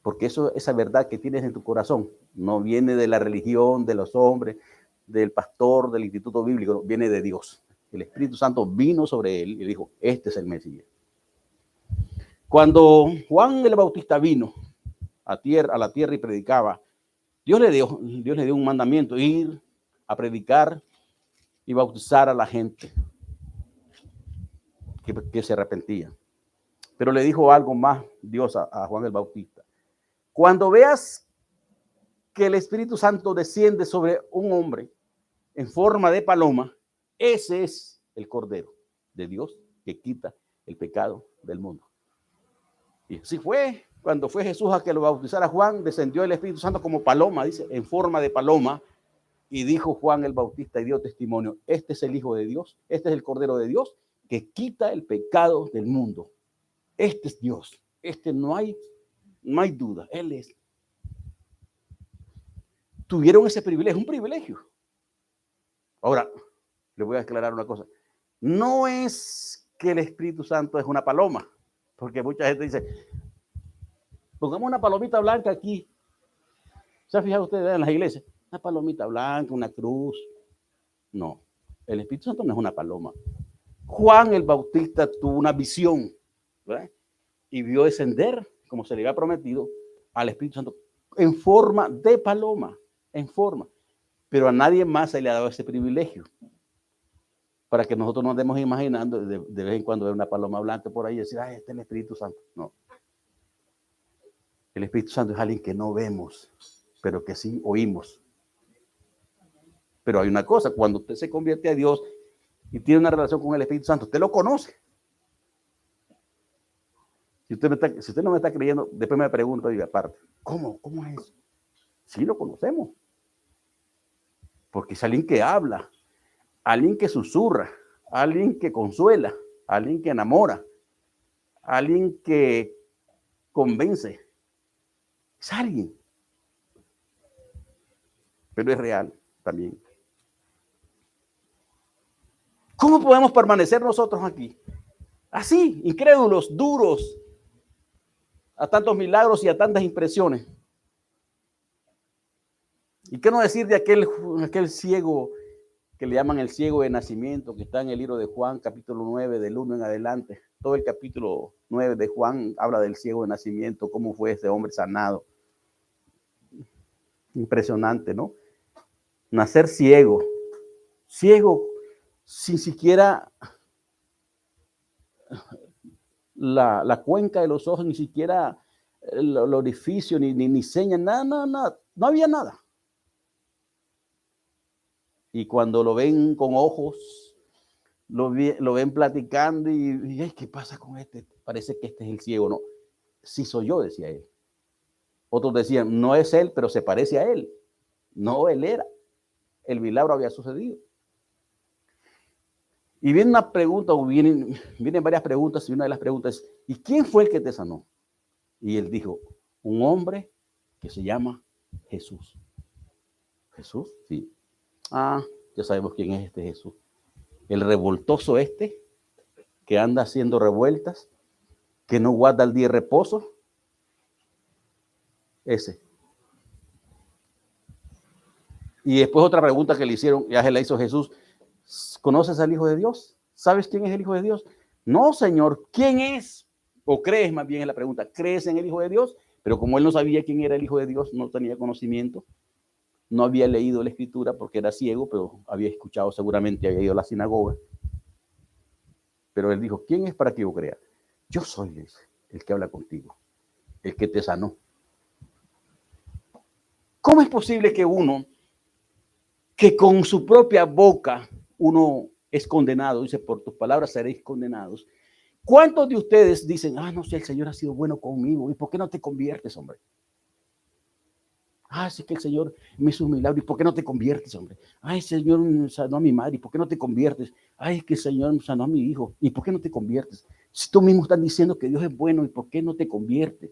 porque esa verdad que tienes en tu corazón no viene de la religión, de los hombres, del pastor, del instituto bíblico, viene de Dios. El Espíritu Santo vino sobre él y dijo, este es el Mesías. Cuando Juan el Bautista vino a la tierra y predicaba, Dios le dio un mandamiento, ir a predicar y bautizar a la gente que se arrepentía. Pero le dijo algo más Dios a Juan el Bautista. Cuando veas que el Espíritu Santo desciende sobre un hombre en forma de paloma, ese es el Cordero de Dios que quita el pecado del mundo. Y así fue. Cuando fue Jesús a que lo bautizara Juan, descendió el Espíritu Santo como paloma, dice, en forma de paloma, y dijo Juan el Bautista y dio testimonio, este es el Hijo de Dios, este es el Cordero de Dios que quita el pecado del mundo. Este es Dios, no hay duda, Él es. Tuvieron ese privilegio, un privilegio. Ahora, le voy a aclarar una cosa. No es que el Espíritu Santo es una paloma, porque mucha gente dice, pongamos una palomita blanca aquí. ¿Se ha fijado ustedes en las iglesias? Una palomita blanca, una cruz. No, el Espíritu Santo no es una paloma. Juan el Bautista tuvo una visión, ¿verdad? Y vio descender, como se le había prometido, al Espíritu Santo en forma de paloma, en forma. Pero a nadie más se le ha dado ese privilegio. Para que nosotros nos estemos imaginando de vez en cuando ver una paloma blanca por ahí y decir, este es el Espíritu Santo. No. El Espíritu Santo es alguien que no vemos, pero que sí oímos. Pero hay una cosa, cuando usted se convierte a Dios y tiene una relación con el Espíritu Santo, usted lo conoce. Si usted no me está creyendo, después me pregunta y aparte, ¿cómo es eso? Sí lo conocemos. Porque es alguien que habla, alguien que susurra, alguien que consuela, alguien que enamora, alguien que convence. Es alguien. Pero es real también. ¿Cómo podemos permanecer nosotros aquí? Así, incrédulos, duros, a tantos milagros y a tantas impresiones. ¿Y qué no decir de aquel ciego que le llaman el ciego de nacimiento, que está en el libro de Juan, capítulo 9, del 1 en adelante? Todo el capítulo 9 de Juan habla del ciego de nacimiento, cómo fue ese hombre sanado. Impresionante, ¿no? Nacer ciego sin siquiera la cuenca de los ojos, ni siquiera el orificio, ni señas, nada, no había nada. Y cuando lo ven con ojos, lo ven platicando y ¿qué pasa con este? Parece que este es el ciego, ¿no? Sí soy yo, decía él. Otros decían, no es él, pero se parece a él. No, él era. El milagro había sucedido. Y viene una pregunta, o vienen varias preguntas, y una de las preguntas es, ¿y quién fue el que te sanó? Y él dijo, un hombre que se llama Jesús. ¿Jesús? Sí. Ya sabemos quién es este Jesús. El revoltoso que anda haciendo revueltas, que no guarda el día de reposo. Ese. Y después otra pregunta que le hicieron, ya se la hizo Jesús. ¿Conoces al Hijo de Dios? ¿Sabes quién es el Hijo de Dios? No, Señor, ¿quién es? O crees, más bien es la pregunta, ¿crees en el Hijo de Dios? Pero como él no sabía quién era el Hijo de Dios, no tenía conocimiento, no había leído la Escritura porque era ciego, pero había escuchado, seguramente había ido a la sinagoga. Pero él dijo, ¿quién es para que yo crea? Yo soy el que habla contigo, el que te sanó. ¿Cómo es posible que uno, que con su propia boca uno es condenado, dice, por tus palabras seréis condenados? ¿Cuántos de ustedes dicen, no sé, el Señor ha sido bueno conmigo, ¿y por qué no te conviertes, hombre? Sí que el Señor me hizo un milagro, ¿y por qué no te conviertes, hombre? El Señor sanó a mi madre, ¿y por qué no te conviertes? Que el Señor sanó a mi hijo, ¿y por qué no te conviertes? Si tú mismo estás diciendo que Dios es bueno, ¿y por qué no te conviertes?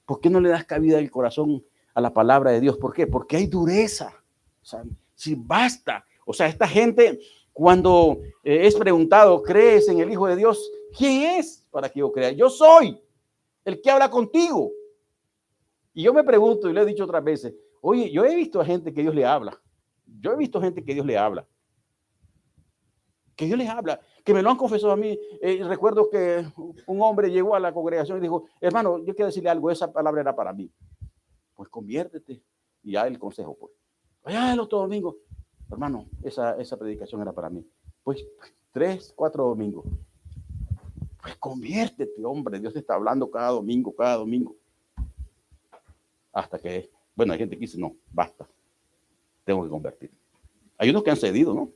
¿Por qué no le das cabida del corazón a la palabra de Dios? ¿Por qué? Porque hay dureza. O sea, si basta. O sea, esta gente, cuando es preguntado, ¿crees en el Hijo de Dios? ¿Quién es para que yo crea? Yo soy el que habla contigo. Y yo me pregunto, y le he dicho otras veces, oye, yo he visto a gente que Dios le habla. Yo he visto gente que Dios le habla. Que Dios les habla, que me lo han confesado a mí. Recuerdo que un hombre llegó a la congregación y dijo, hermano, yo quiero decirle algo, esa palabra era para mí. Pues conviértete. Y ya el consejo, pues. Allá el otro domingo, hermano, esa predicación era para mí. Pues 3, 4 domingos. Pues conviértete, hombre. Dios te está hablando cada domingo, cada domingo. Hasta que, bueno, hay gente que dice, no, basta. Tengo que convertir. Hay unos que han cedido, ¿no?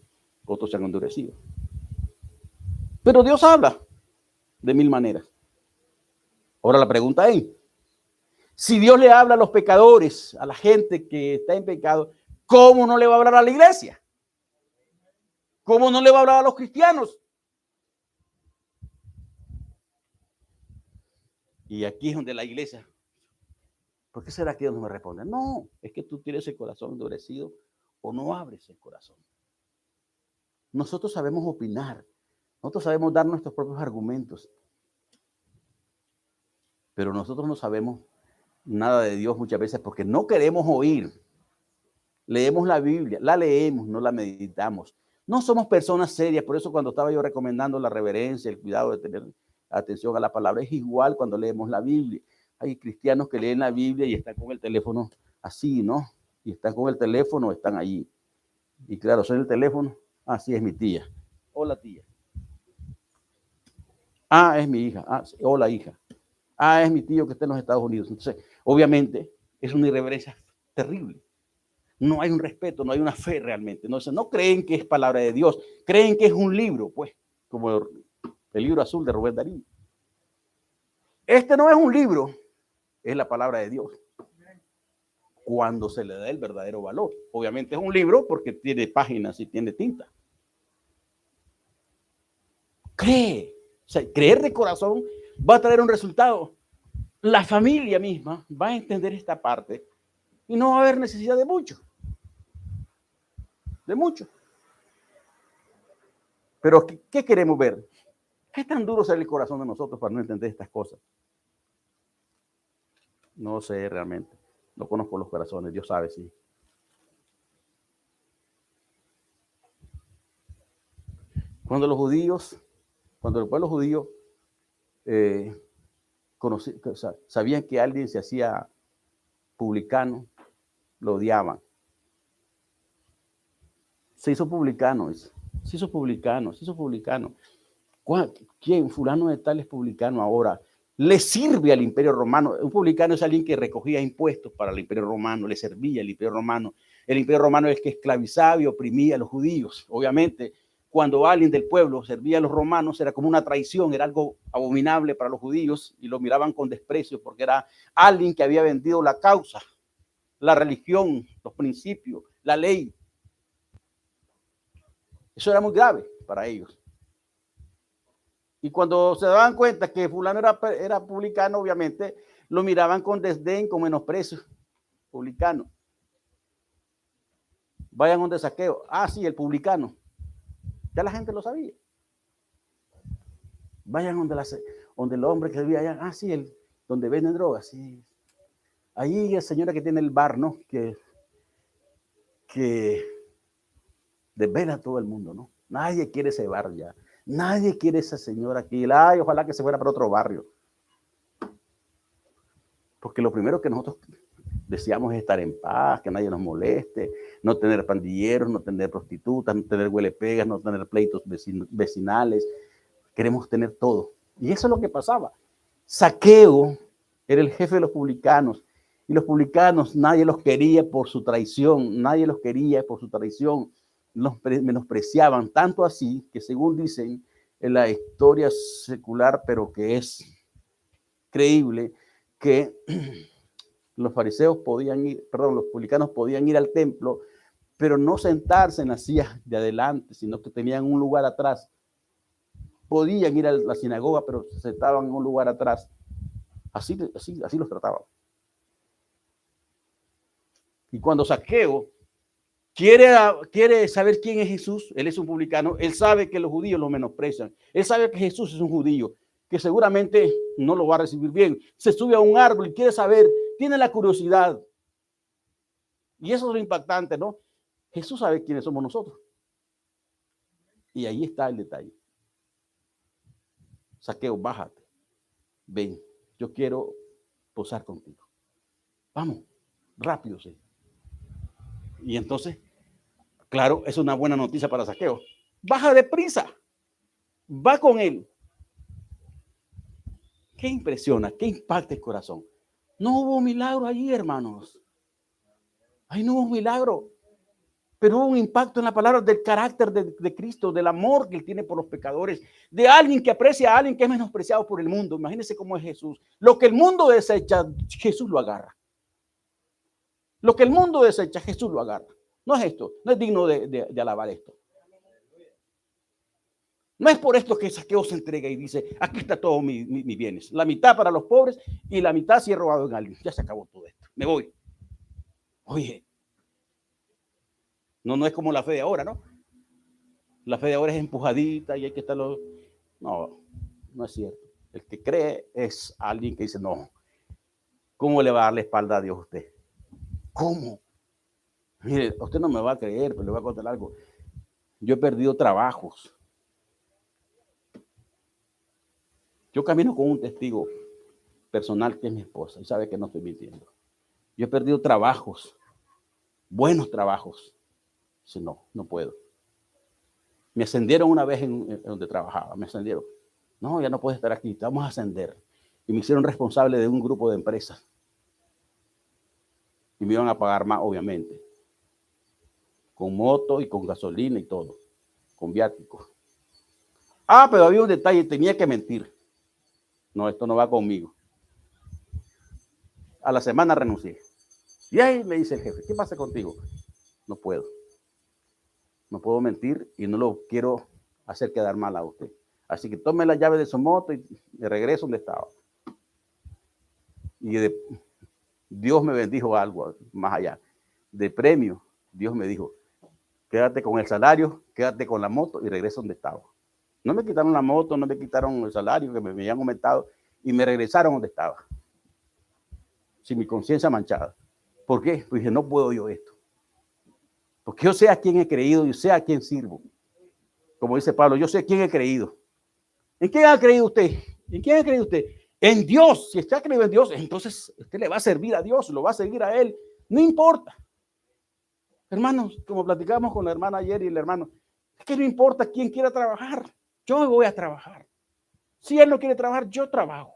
Otros se han endurecido. Pero Dios habla de mil maneras. Ahora la pregunta es, si Dios le habla a los pecadores, a la gente que está en pecado, ¿cómo no le va a hablar a la iglesia? ¿Cómo no le va a hablar a los cristianos? Y aquí es donde la iglesia, ¿por qué será que Dios no me responde? No, es que tú tienes el corazón endurecido o no abres el corazón. Nosotros sabemos opinar, nosotros sabemos dar nuestros propios argumentos, pero nosotros no sabemos nada de Dios muchas veces porque no queremos oír. Leemos la Biblia, la leemos, no la meditamos. No somos personas serias, por eso cuando estaba yo recomendando la reverencia, el cuidado de tener atención a la palabra, es igual cuando leemos la Biblia. Hay cristianos que leen la Biblia y están con el teléfono así, ¿no? Y están con el teléfono, están allí. Y claro, soy el teléfono, sí, es mi tía. Hola, tía. Es mi hija. Hola, hija. Es mi tío que está en los Estados Unidos. Entonces, obviamente, es una irreverencia terrible. No hay un respeto, no hay una fe realmente. No creen que es palabra de Dios, creen que es un libro, pues, como el libro azul de Rubén Darío. Este no es un libro, es la palabra de Dios. Cuando se le da el verdadero valor. Obviamente es un libro porque tiene páginas y tiene tinta. Cree. O sea, creer de corazón va a traer un resultado. La familia misma va a entender esta parte y no va a haber necesidad de mucho. De mucho. Pero, ¿qué queremos ver? ¿Qué tan duro será el corazón de nosotros para no entender estas cosas? No sé realmente. No conozco los corazones, Dios sabe, sí. Cuando el pueblo judío sabían que alguien se hacía publicano, lo odiaban. Se hizo publicano. ¿Quién? Fulano de tal es publicano ahora. Le sirve al Imperio Romano. Un publicano es alguien que recogía impuestos para el Imperio Romano, le servía al Imperio Romano. El Imperio Romano es que esclavizaba y oprimía a los judíos. Obviamente, cuando alguien del pueblo servía a los romanos, era como una traición, era algo abominable para los judíos y lo miraban con desprecio porque era alguien que había vendido la causa, la religión, los principios, la ley. Eso era muy grave para ellos. Y cuando se daban cuenta que fulano era publicano, obviamente, lo miraban con desdén, con menosprecio. Publicano. Vayan donde Saqueo. Sí, el publicano. Ya la gente lo sabía. Vayan donde el hombre que vivía allá. Sí, donde venden drogas. Sí. Ahí la señora que tiene el bar, ¿no? Que que desvela a todo el mundo, ¿no? Nadie quiere ese barrio ya. Nadie quiere esa señora aquí. Ay, ojalá que se fuera para otro barrio. Porque lo primero que nosotros deseamos es estar en paz, que nadie nos moleste, no tener pandilleros, no tener prostitutas, no tener huelepegas, no tener pleitos vecinales. Queremos tener todo. Y eso es lo que pasaba. Saqueo era el jefe de los publicanos. Y los publicanos nadie los quería por su traición, nadie los quería por su traición. Los menospreciaban, tanto así que según dicen en la historia secular, pero que es creíble, que los fariseos podían ir, perdón, los publicanos podían ir al templo, pero no sentarse en las sillas de adelante, sino que tenían un lugar atrás. Podían ir a la sinagoga, pero se sentaban en un lugar atrás. Así los trataban. Y cuando Saqueo quiere saber quién es Jesús, él es un publicano, él sabe que los judíos lo menosprecian, él sabe que Jesús es un judío, que seguramente no lo va a recibir bien. Se sube a un árbol y quiere saber, tiene la curiosidad. Y eso es lo impactante, ¿no? Jesús sabe quiénes somos nosotros. Y ahí está el detalle. Saqueo, bájate, ven, yo quiero posar contigo. Vamos, rápido, sí. Y entonces, claro, es una buena noticia para Saqueo. Baja deprisa, va con él. ¿Qué impresiona? ¿Qué impacta el corazón? No hubo milagro allí, hermanos. Ahí no hubo milagro. Pero hubo un impacto en la palabra del carácter de Cristo, del amor que él tiene por los pecadores, de alguien que aprecia a alguien que es menospreciado por el mundo. Imagínense cómo es Jesús. Lo que el mundo desecha, Jesús lo agarra. Lo que el mundo desecha, Jesús lo agarra. No es esto, no es digno de alabar esto. No es por esto que Saqueo se entrega y dice, aquí está todo mis bienes. La mitad para los pobres y la mitad si he robado en alguien. Ya se acabó todo esto. Me voy. Oye, no es como la fe de ahora, ¿no? La fe de ahora es empujadita y hay que estarlo. No, no es cierto. El que cree es alguien que dice, no, ¿cómo le va a dar la espalda a Dios a usted? ¿Cómo? Mire, usted no me va a creer, pero le voy a contar algo. Yo he perdido trabajos. Yo camino con un testigo personal que es mi esposa y sabe que no estoy mintiendo. Yo he perdido trabajos, buenos trabajos. Si no, no puedo. Me ascendieron una vez en donde trabajaba, me ascendieron. No, ya no puedes estar aquí, te vamos a ascender. Y me hicieron responsable de un grupo de empresas. Y me iban a pagar más, obviamente. Con moto y con gasolina y todo. Con viáticos. Ah, pero había un detalle, tenía que mentir. No, esto no va conmigo. A la semana renuncié. Y ahí me dice el jefe, ¿qué pasa contigo? No puedo. No puedo mentir y no lo quiero hacer quedar mal a usted. Así que tome la llave de su moto y me regreso donde estaba. Y Dios me bendijo algo más allá. De premio, Dios me dijo, quédate con el salario, quédate con la moto y regresa donde estaba. No me quitaron la moto, no me quitaron el salario que me habían aumentado y me regresaron donde estaba. Sin mi conciencia manchada. ¿Por qué? Pues dije, no puedo yo esto. Porque yo sé a quién he creído, yo sé a quién sirvo. Como dice Pablo, yo sé a quién he creído. ¿En quién ha creído usted? ¿En quién ha creído usted? En Dios. Si usted ha creído en Dios, entonces usted le va a servir a Dios, lo va a seguir a Él. No importa. Hermanos, como platicamos con la hermana ayer y el hermano, es que no importa quién quiera trabajar. Yo voy a trabajar. Si Él no quiere trabajar, yo trabajo.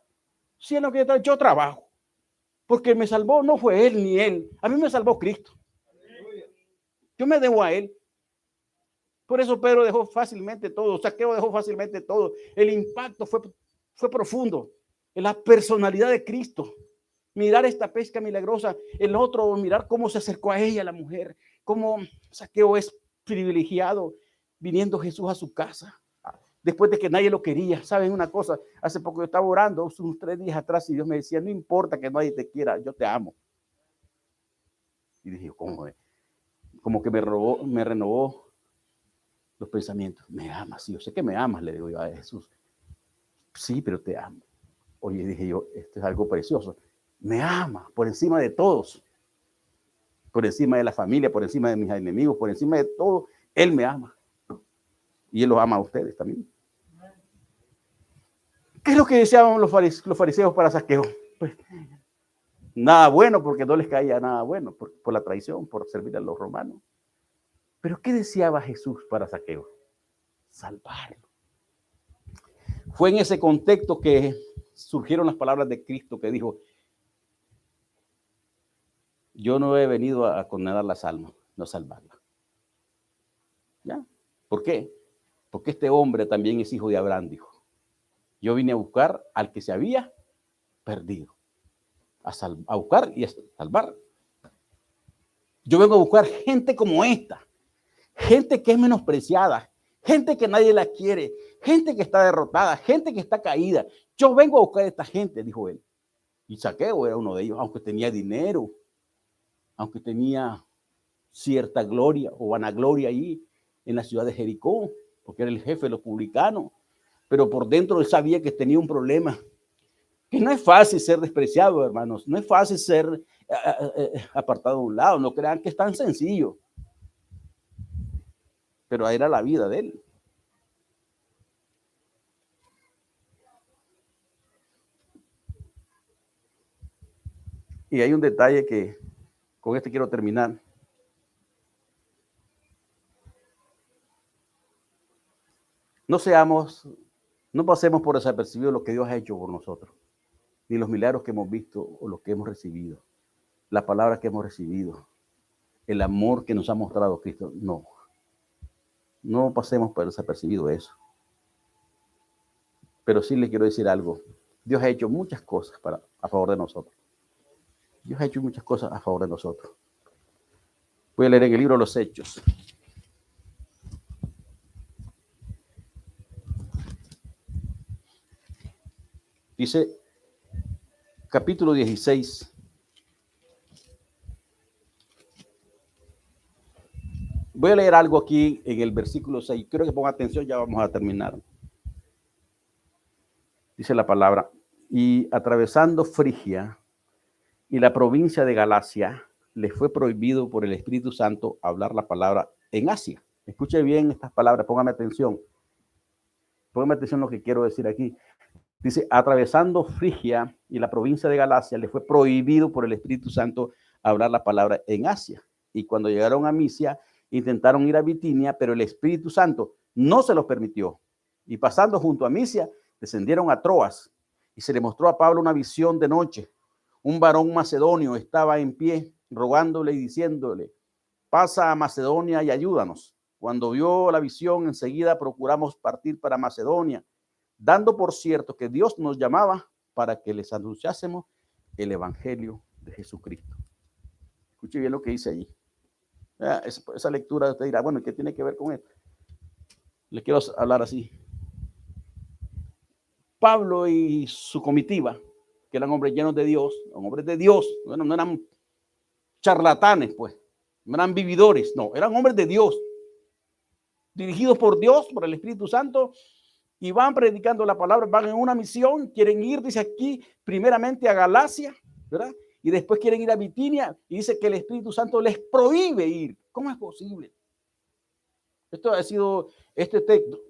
Si Él no quiere trabajar, yo trabajo. Porque me salvó no fue Él ni Él. A mí me salvó Cristo. Yo me debo a Él. Por eso Pedro dejó fácilmente todo, Saqueo dejó fácilmente todo. El impacto fue profundo en la personalidad de Cristo. Mirar esta pesca milagrosa, el otro mirar cómo se acercó a ella la mujer, cómo Saqueo es privilegiado viniendo Jesús a su casa. Después de que nadie lo quería. ¿Saben una cosa? Hace poco yo estaba orando, unos 3 días atrás, y Dios me decía, no importa que nadie te quiera, yo te amo. Y dije, ¿cómo es? Como que me renovó los pensamientos. Me amas, sí, yo sé que me amas, le digo yo a Jesús. Sí, pero te amo. Oye, dije yo, esto es algo precioso. Me ama por encima de todos. por encima de la familia, por encima de mis enemigos, por encima de todo, Él me ama. Y Él los ama a ustedes también. ¿Qué es lo que deseaban los fariseos para Zaqueo? Pues nada bueno, porque no les caía nada bueno por la traición, por servir a los romanos. Pero ¿qué deseaba Jesús para Zaqueo? Salvarlo. Fue en ese contexto que surgieron las palabras de Cristo que dijo: yo no he venido a condenar las almas, no a salvarlas. ¿Ya? ¿Por qué? Porque este hombre también es hijo de Abraham, dijo. Yo vine a buscar al que se había perdido, a buscar y a salvar. Yo vengo a buscar gente como esta, gente que es menospreciada, gente que nadie la quiere, gente que está derrotada, gente que está caída. Yo vengo a buscar a esta gente, dijo él. Y Zaqueo era uno de ellos, aunque tenía dinero, aunque tenía cierta gloria o vanagloria allí en la ciudad de Jericó, porque era el jefe de los publicanos, pero por dentro él sabía que tenía un problema, que no es fácil ser despreciado, hermanos, no es fácil ser apartado a un lado, no crean que es tan sencillo, pero era la vida de él. Y hay un detalle que con este quiero terminar. No pasemos por desapercibido lo que Dios ha hecho por nosotros, ni los milagros que hemos visto o los que hemos recibido, la palabra que hemos recibido, el amor que nos ha mostrado Cristo. No pasemos por desapercibido eso. Pero sí les quiero decir algo. Dios ha hecho muchas cosas a favor de nosotros. Dios ha hecho muchas cosas a favor de nosotros. Voy a leer en el libro de los Hechos. Dice, capítulo 16. Voy a leer algo aquí en el versículo 6. Quiero que pongan atención, ya vamos a terminar. Dice la palabra: y atravesando Frigia y la provincia de Galacia, les fue prohibido por el Espíritu Santo hablar la palabra en Asia. Escuche bien estas palabras, póngame atención. Póngame atención a lo que quiero decir aquí. Dice, atravesando Frigia y la provincia de Galacia, les fue prohibido por el Espíritu Santo hablar la palabra en Asia. Y cuando llegaron a Misia, intentaron ir a Bitinia, pero el Espíritu Santo no se los permitió. Y pasando junto a Misia, descendieron a Troas. Y se le mostró a Pablo una visión de noche. Un varón macedonio estaba en pie, rogándole y diciéndole: pasa a Macedonia y ayúdanos. Cuando vio la visión, enseguida procuramos partir para Macedonia, dando por cierto que Dios nos llamaba para que les anunciásemos el evangelio de Jesucristo. Escuche bien lo que dice allí. Esa lectura usted dirá, bueno, ¿qué tiene que ver con esto? Le quiero hablar así. Pablo y su comitiva, que eran hombres llenos de Dios, bueno, no eran charlatanes, pues, no eran vividores, no, eran hombres de Dios, dirigidos por Dios, por el Espíritu Santo, y van predicando la palabra, van en una misión, quieren ir, dice aquí, primeramente a Galacia, ¿verdad? Y después quieren ir a Bitinia, y dice que el Espíritu Santo les prohíbe ir. ¿Cómo es posible? Esto ha sido, este texto,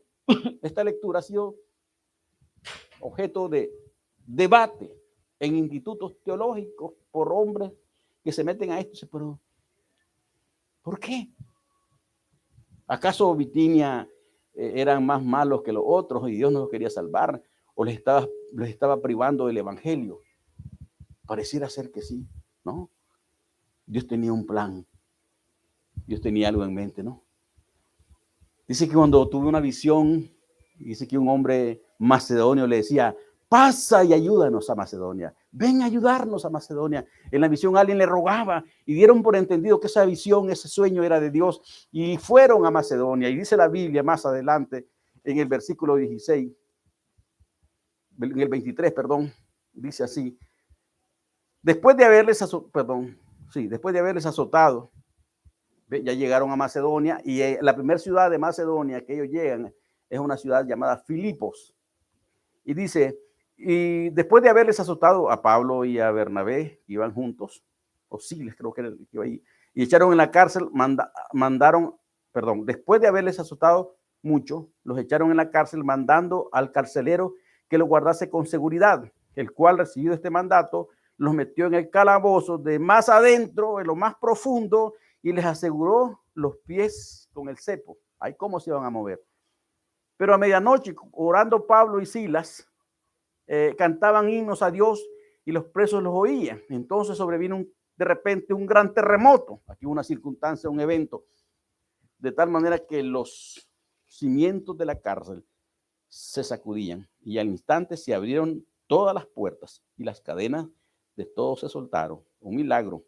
esta lectura ha sido objeto de debate en institutos teológicos por hombres que se meten a esto. Pero, ¿por qué? ¿Acaso Bitinia eran más malos que los otros y Dios no los quería salvar? ¿O les estaba privando del evangelio? Pareciera ser que sí, ¿no? Dios tenía un plan. Dios tenía algo en mente, ¿no? Dice que cuando tuve una visión, dice que un hombre macedonio le decía: pasa y ayúdanos a Macedonia. Ven a ayudarnos a Macedonia. En la visión alguien le rogaba y dieron por entendido que esa visión, ese sueño era de Dios y fueron a Macedonia. Y dice la Biblia más adelante, en el versículo 16, en el 23, perdón, dice así: después de haberles azotado, ya llegaron a Macedonia y la primera ciudad de Macedonia que ellos llegan es una ciudad llamada Filipos. Y dice, y después de haberles azotado a Pablo y a Bernabé, iban juntos, o Silas, creo que era el que iba ahí, y echaron en la cárcel, después de haberles azotado mucho, los echaron en la cárcel, mandando al carcelero que los guardase con seguridad, el cual, recibido este mandato, los metió en el calabozo de más adentro, en lo más profundo, y les aseguró los pies con el cepo. Ahí cómo se iban a mover. Pero a medianoche, orando Pablo y Silas, cantaban himnos a Dios y los presos los oían. Entonces sobrevino de repente un gran terremoto. Aquí una circunstancia, un evento, de tal manera que los cimientos de la cárcel se sacudían y al instante se abrieron todas las puertas y las cadenas de todos se soltaron. Un milagro.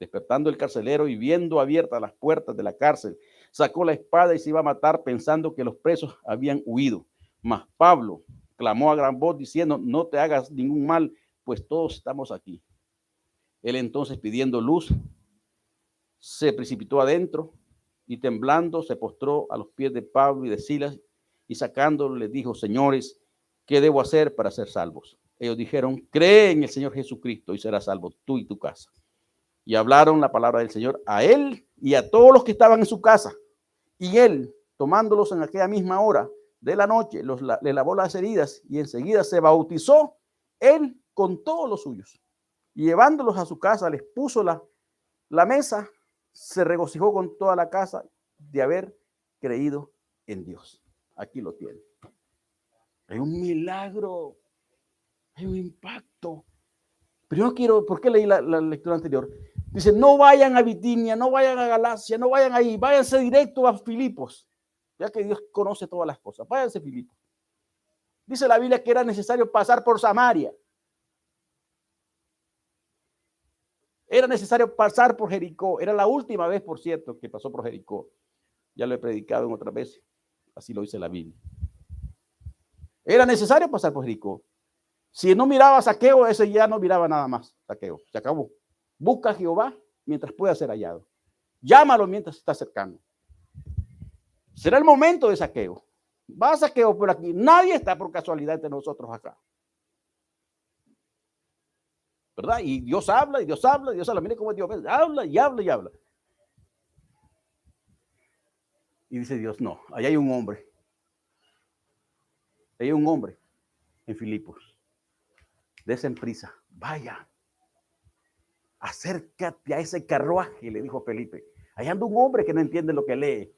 Despertando el carcelero y viendo abiertas las puertas de la cárcel, sacó la espada y se iba a matar pensando que los presos habían huido. Mas Pablo clamó a gran voz diciendo: no te hagas ningún mal, pues todos estamos aquí. Él entonces, pidiendo luz, se precipitó adentro y temblando se postró a los pies de Pablo y de Silas y sacándolo les dijo: señores, ¿qué debo hacer para ser salvos? Ellos dijeron: cree en el Señor Jesucristo y serás salvo tú y tu casa. Y hablaron la palabra del Señor a él y a todos los que estaban en su casa. Y él, tomándolos en aquella misma hora de la noche, le lavó las heridas y enseguida se bautizó él con todos los suyos. Y llevándolos a su casa, les puso la mesa, se regocijó con toda la casa de haber creído en Dios. Aquí lo tiene. Hay un milagro, hay un impacto. Pero yo quiero, ¿por qué leí la lectura anterior? Dice: no vayan a Bitinia, no vayan a Galacia, no vayan ahí, váyanse directo a Filipos, ya que Dios conoce todas las cosas. Váyanse a Filipos. Dice la Biblia que era necesario pasar por Samaria. Era necesario pasar por Jericó. Era la última vez, por cierto, que pasó por Jericó. Ya lo he predicado en otra vez. Así lo dice la Biblia. Era necesario pasar por Jericó. Si no miraba a Zaqueo, ese ya no miraba nada más. Zaqueo, se acabó. Busca a Jehová mientras pueda ser hallado. Llámalo mientras está cercano. Será el momento de Zaqueo. Va Zaqueo por aquí. Nadie está por casualidad entre nosotros acá. ¿Verdad? Y Dios habla, y Dios habla, y Dios habla. Mire cómo Dios habla y habla y habla. Y dice Dios: no, ahí hay un hombre. Hay un hombre en Filipos. Desen prisa. Vaya. Acércate a ese carruaje, le dijo Felipe. Ahí anda un hombre que no entiende lo que lee.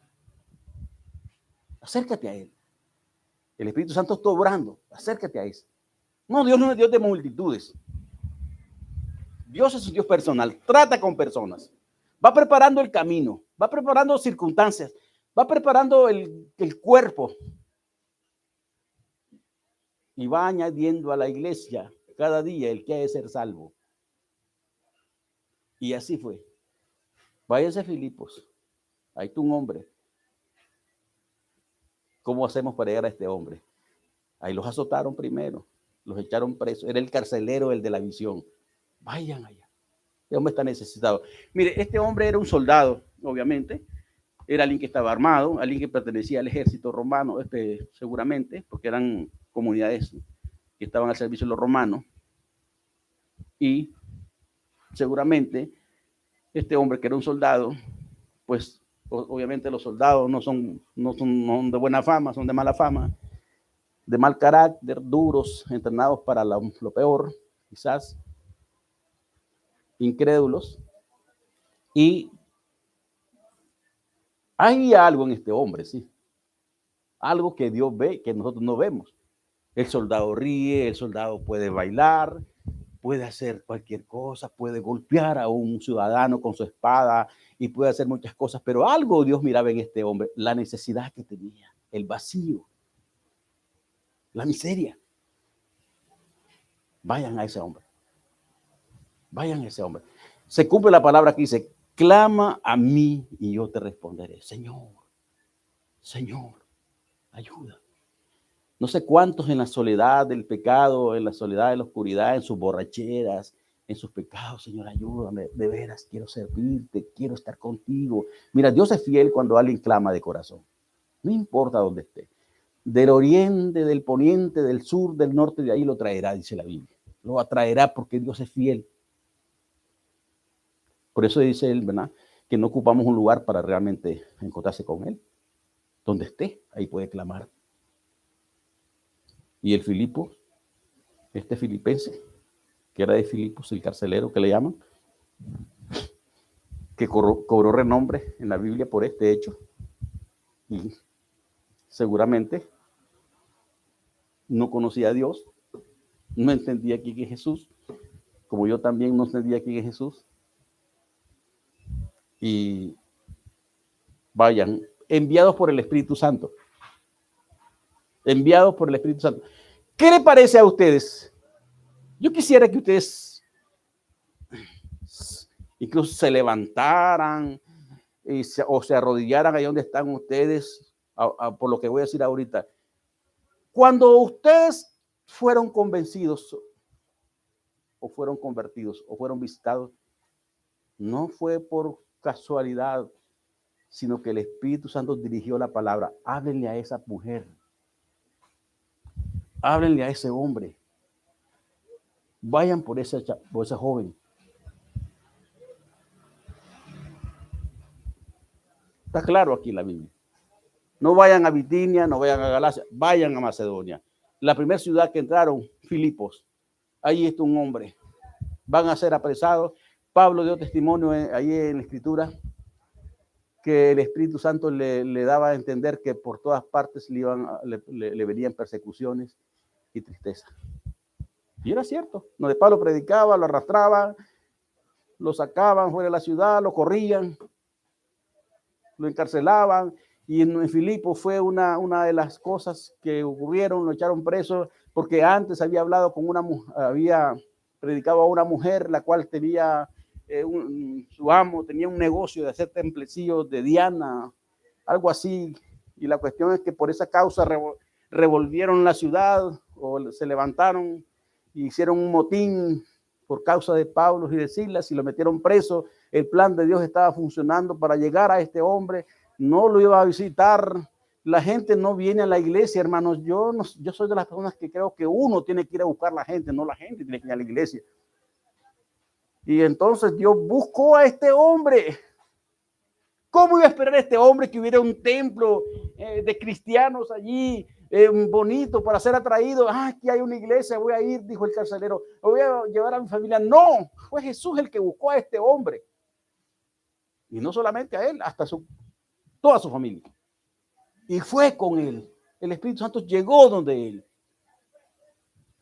Acércate a él. El Espíritu Santo está obrando. Acércate a eso. No, Dios no es Dios de multitudes. Dios es un Dios personal. Trata con personas. Va preparando el camino. Va preparando circunstancias. Va preparando el cuerpo. Y va añadiendo a la iglesia cada día el que ha de ser salvo. Y así fue. Váyase a Filipos. Ahí está un hombre. ¿Cómo hacemos para llegar a este hombre? Ahí los azotaron primero, los echaron presos. Era el carcelero, el de la visión. Vayan allá. Este hombre está necesitado. Mire, este hombre era un soldado, obviamente. Era alguien que estaba armado, alguien que pertenecía al ejército romano, seguramente, porque eran comunidades que estaban al servicio de los romanos. Y seguramente este hombre, que era un soldado, pues obviamente los soldados no son de buena fama, son de mala fama, de mal carácter, duros, entrenados para lo peor, quizás incrédulos. Y hay algo en este hombre, sí, algo que Dios ve, que nosotros no vemos. El soldado ríe, el soldado puede bailar, puede hacer cualquier cosa, puede golpear a un ciudadano con su espada y puede hacer muchas cosas, pero algo Dios miraba en este hombre: la necesidad que tenía, el vacío, la miseria. Vayan a ese hombre. Vayan a ese hombre. Se cumple la palabra que dice: clama a mí y yo te responderé. Señor, Señor, ayuda. No sé cuántos en la soledad del pecado, en la soledad de la oscuridad, en sus borracheras, en sus pecados: Señor, ayúdame, de veras quiero servirte, quiero estar contigo. Mira, Dios es fiel cuando alguien clama de corazón. No importa dónde esté. Del oriente, del poniente, del sur, del norte, de ahí lo traerá, dice la Biblia. Lo atraerá porque Dios es fiel. Por eso dice él, ¿verdad?, que no ocupamos un lugar para realmente encontrarse con él. Donde esté, ahí puede clamar. Y el Filipo, este filipense, que era de Filipos, el carcelero que le llaman, que cobró renombre en la Biblia por este hecho, y seguramente no conocía a Dios, no entendía quién es Jesús, como yo también no entendía quién es Jesús. Y vayan, enviados por el Espíritu Santo. Enviados por el Espíritu Santo. ¿Qué le parece a ustedes? Yo quisiera que ustedes incluso se levantaran o se arrodillaran ahí donde están ustedes, por lo que voy a decir ahorita. Cuando ustedes fueron convencidos o fueron convertidos o fueron visitados, no fue por casualidad, sino que el Espíritu Santo dirigió la palabra. Háblenle a esa mujer. Háblenle a ese hombre. Vayan por ese joven. Está claro aquí en la Biblia. No vayan a Bitinia, no vayan a Galacia, vayan a Macedonia. La primera ciudad que entraron, Filipos. Ahí está un hombre. Van a ser apresados. Pablo dio testimonio ahí en la Escritura que el Espíritu Santo le daba a entender que por todas partes le venían persecuciones y tristeza. Y era cierto. Donde Pablo predicaba, lo arrastraban, lo sacaban fuera de la ciudad, lo corrían, lo encarcelaban. Y en Filipo fue una de las cosas que ocurrieron, lo echaron preso, porque antes había hablado con había predicado a una mujer, la cual tenía su amo, tenía un negocio de hacer templecillos de Diana, algo así. Y la cuestión es que por esa causa revolvieron la ciudad, o se levantaron y hicieron un motín por causa de Pablo y de Silas y lo metieron preso. El plan de Dios estaba funcionando para llegar a este hombre. No lo iba a visitar. La gente no viene a la iglesia, hermanos. Yo soy de las personas que creo que uno tiene que ir a buscar a la gente, no la gente tiene que ir a la iglesia. Y entonces Dios buscó a este hombre. ¿Cómo iba a esperar a este hombre que hubiera un templo de cristianos allí, bonito, para ser atraído? Aquí hay una iglesia, voy a ir, dijo el carcelero, voy a llevar a mi familia. No, fue Jesús el que buscó a este hombre. Y no solamente a él, hasta toda su familia. Y fue con él. El Espíritu Santo llegó donde él.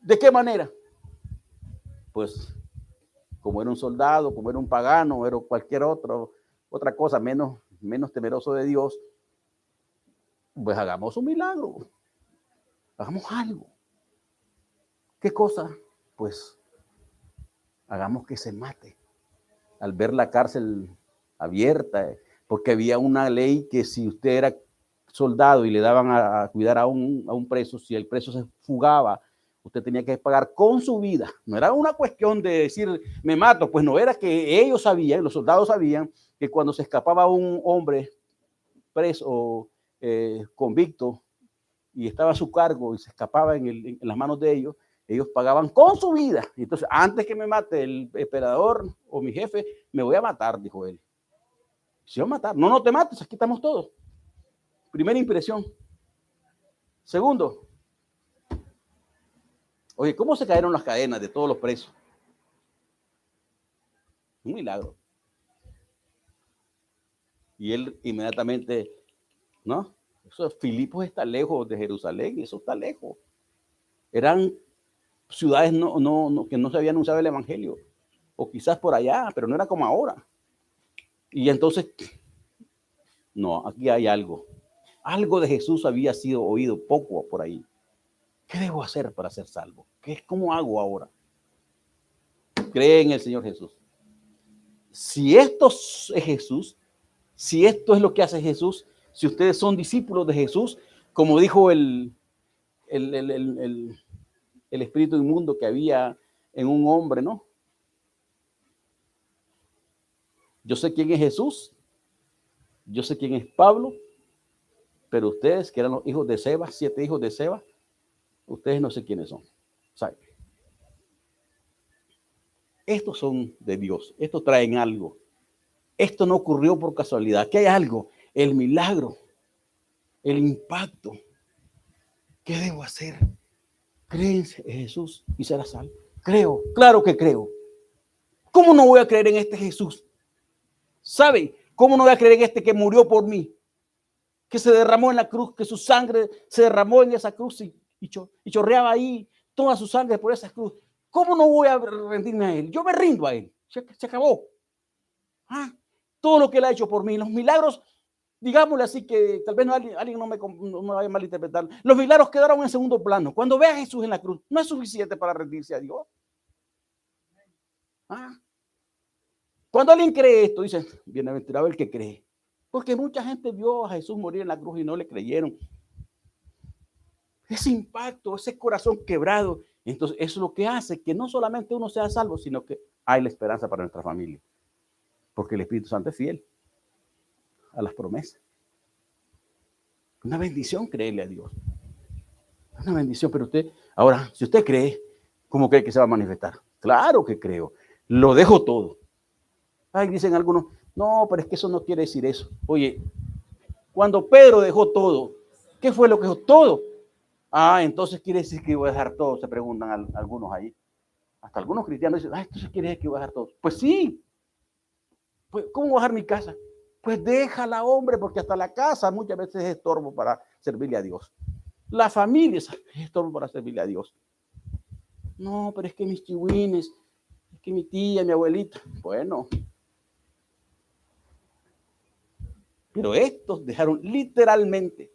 ¿De qué manera? Pues como era un soldado, como era un pagano, era cualquier otra cosa menos temeroso de Dios, pues hagamos un milagro. Hagamos algo. ¿Qué cosa? Pues hagamos que se mate. Al ver la cárcel abierta, porque había una ley que si usted era soldado y le daban a cuidar a un preso, si el preso se fugaba, usted tenía que pagar con su vida. No era una cuestión de decir, me mato, pues no, era que ellos sabían, los soldados sabían que cuando se escapaba un hombre preso o convicto y estaba a su cargo y se escapaba en las manos de ellos pagaban con su vida. Entonces, antes que me mate el emperador o mi jefe, me voy a matar, dijo él. Se va a matar. No te mates, aquí estamos todos. Primera impresión. Segundo, oye, ¿cómo se cayeron las cadenas de todos los presos? Un milagro. Y él inmediatamente, ¿no? Eso, Filipos está lejos de Jerusalén, eso está lejos. Eran ciudades que no se había anunciado el evangelio, o quizás por allá, pero no era como ahora. Y entonces, no, aquí hay algo. Algo de Jesús había sido oído poco por ahí. ¿Qué debo hacer para ser salvo? ¿Cómo hago ahora? Cree en el Señor Jesús. Si esto es Jesús, si esto es lo que hace Jesús, si ustedes son discípulos de Jesús, como dijo el espíritu inmundo que había en un hombre, ¿no? Yo sé quién es Jesús, yo sé quién es Pablo, pero ustedes, que eran los hijos de Seba, 7 hijos de Seba, ustedes no sé quiénes son. ¿Saben? Estos son de Dios, estos traen algo. Esto no ocurrió por casualidad. Aquí hay algo, el milagro, el impacto. ¿Qué debo hacer? Creen en Jesús y serás salvo. Creo, claro que creo. ¿Cómo no voy a creer en este Jesús? ¿Sabe? ¿Cómo no voy a creer en este que murió por mí? Que se derramó en la cruz, que su sangre se derramó en esa cruz y chorreaba ahí toda su sangre por esa cruz. ¿Cómo no voy a rendirme a él? Yo me rindo a él. Se acabó. ¿Ah? Todo lo que él ha hecho por mí, los milagros, digámosle así, que tal vez alguien no me vaya a malinterpretar. Los milagros quedaron en segundo plano. Cuando ve a Jesús en la cruz, no es suficiente para rendirse a Dios. ¿Ah? Cuando alguien cree esto, dice, bienaventurado el que cree. Porque mucha gente vio a Jesús morir en la cruz y no le creyeron. Ese impacto, ese corazón quebrado, entonces eso es lo que hace que no solamente uno sea salvo, sino que hay la esperanza para nuestra familia. Porque el Espíritu Santo es fiel a las promesas. Una bendición creerle a Dios. Una bendición, pero usted, ahora, si usted cree, ¿cómo cree que se va a manifestar? Claro que creo. Lo dejo todo. Ay, dicen algunos, no, pero es que eso no quiere decir eso. Oye, cuando Pedro dejó todo, ¿qué fue lo que dejó? Todo. Ah, entonces quiere decir que iba a dejar todo, se preguntan algunos ahí. Hasta algunos cristianos dicen, entonces quiere decir que iba a dejar todo. Pues sí. Pues, ¿cómo voy a dejar mi casa? Pues déjala, hombre, porque hasta la casa muchas veces es estorbo para servirle a Dios. La familia es estorbo para servirle a Dios. No, pero es que mis chihuines, es que mi tía, mi abuelita, bueno. Pero estos dejaron literalmente.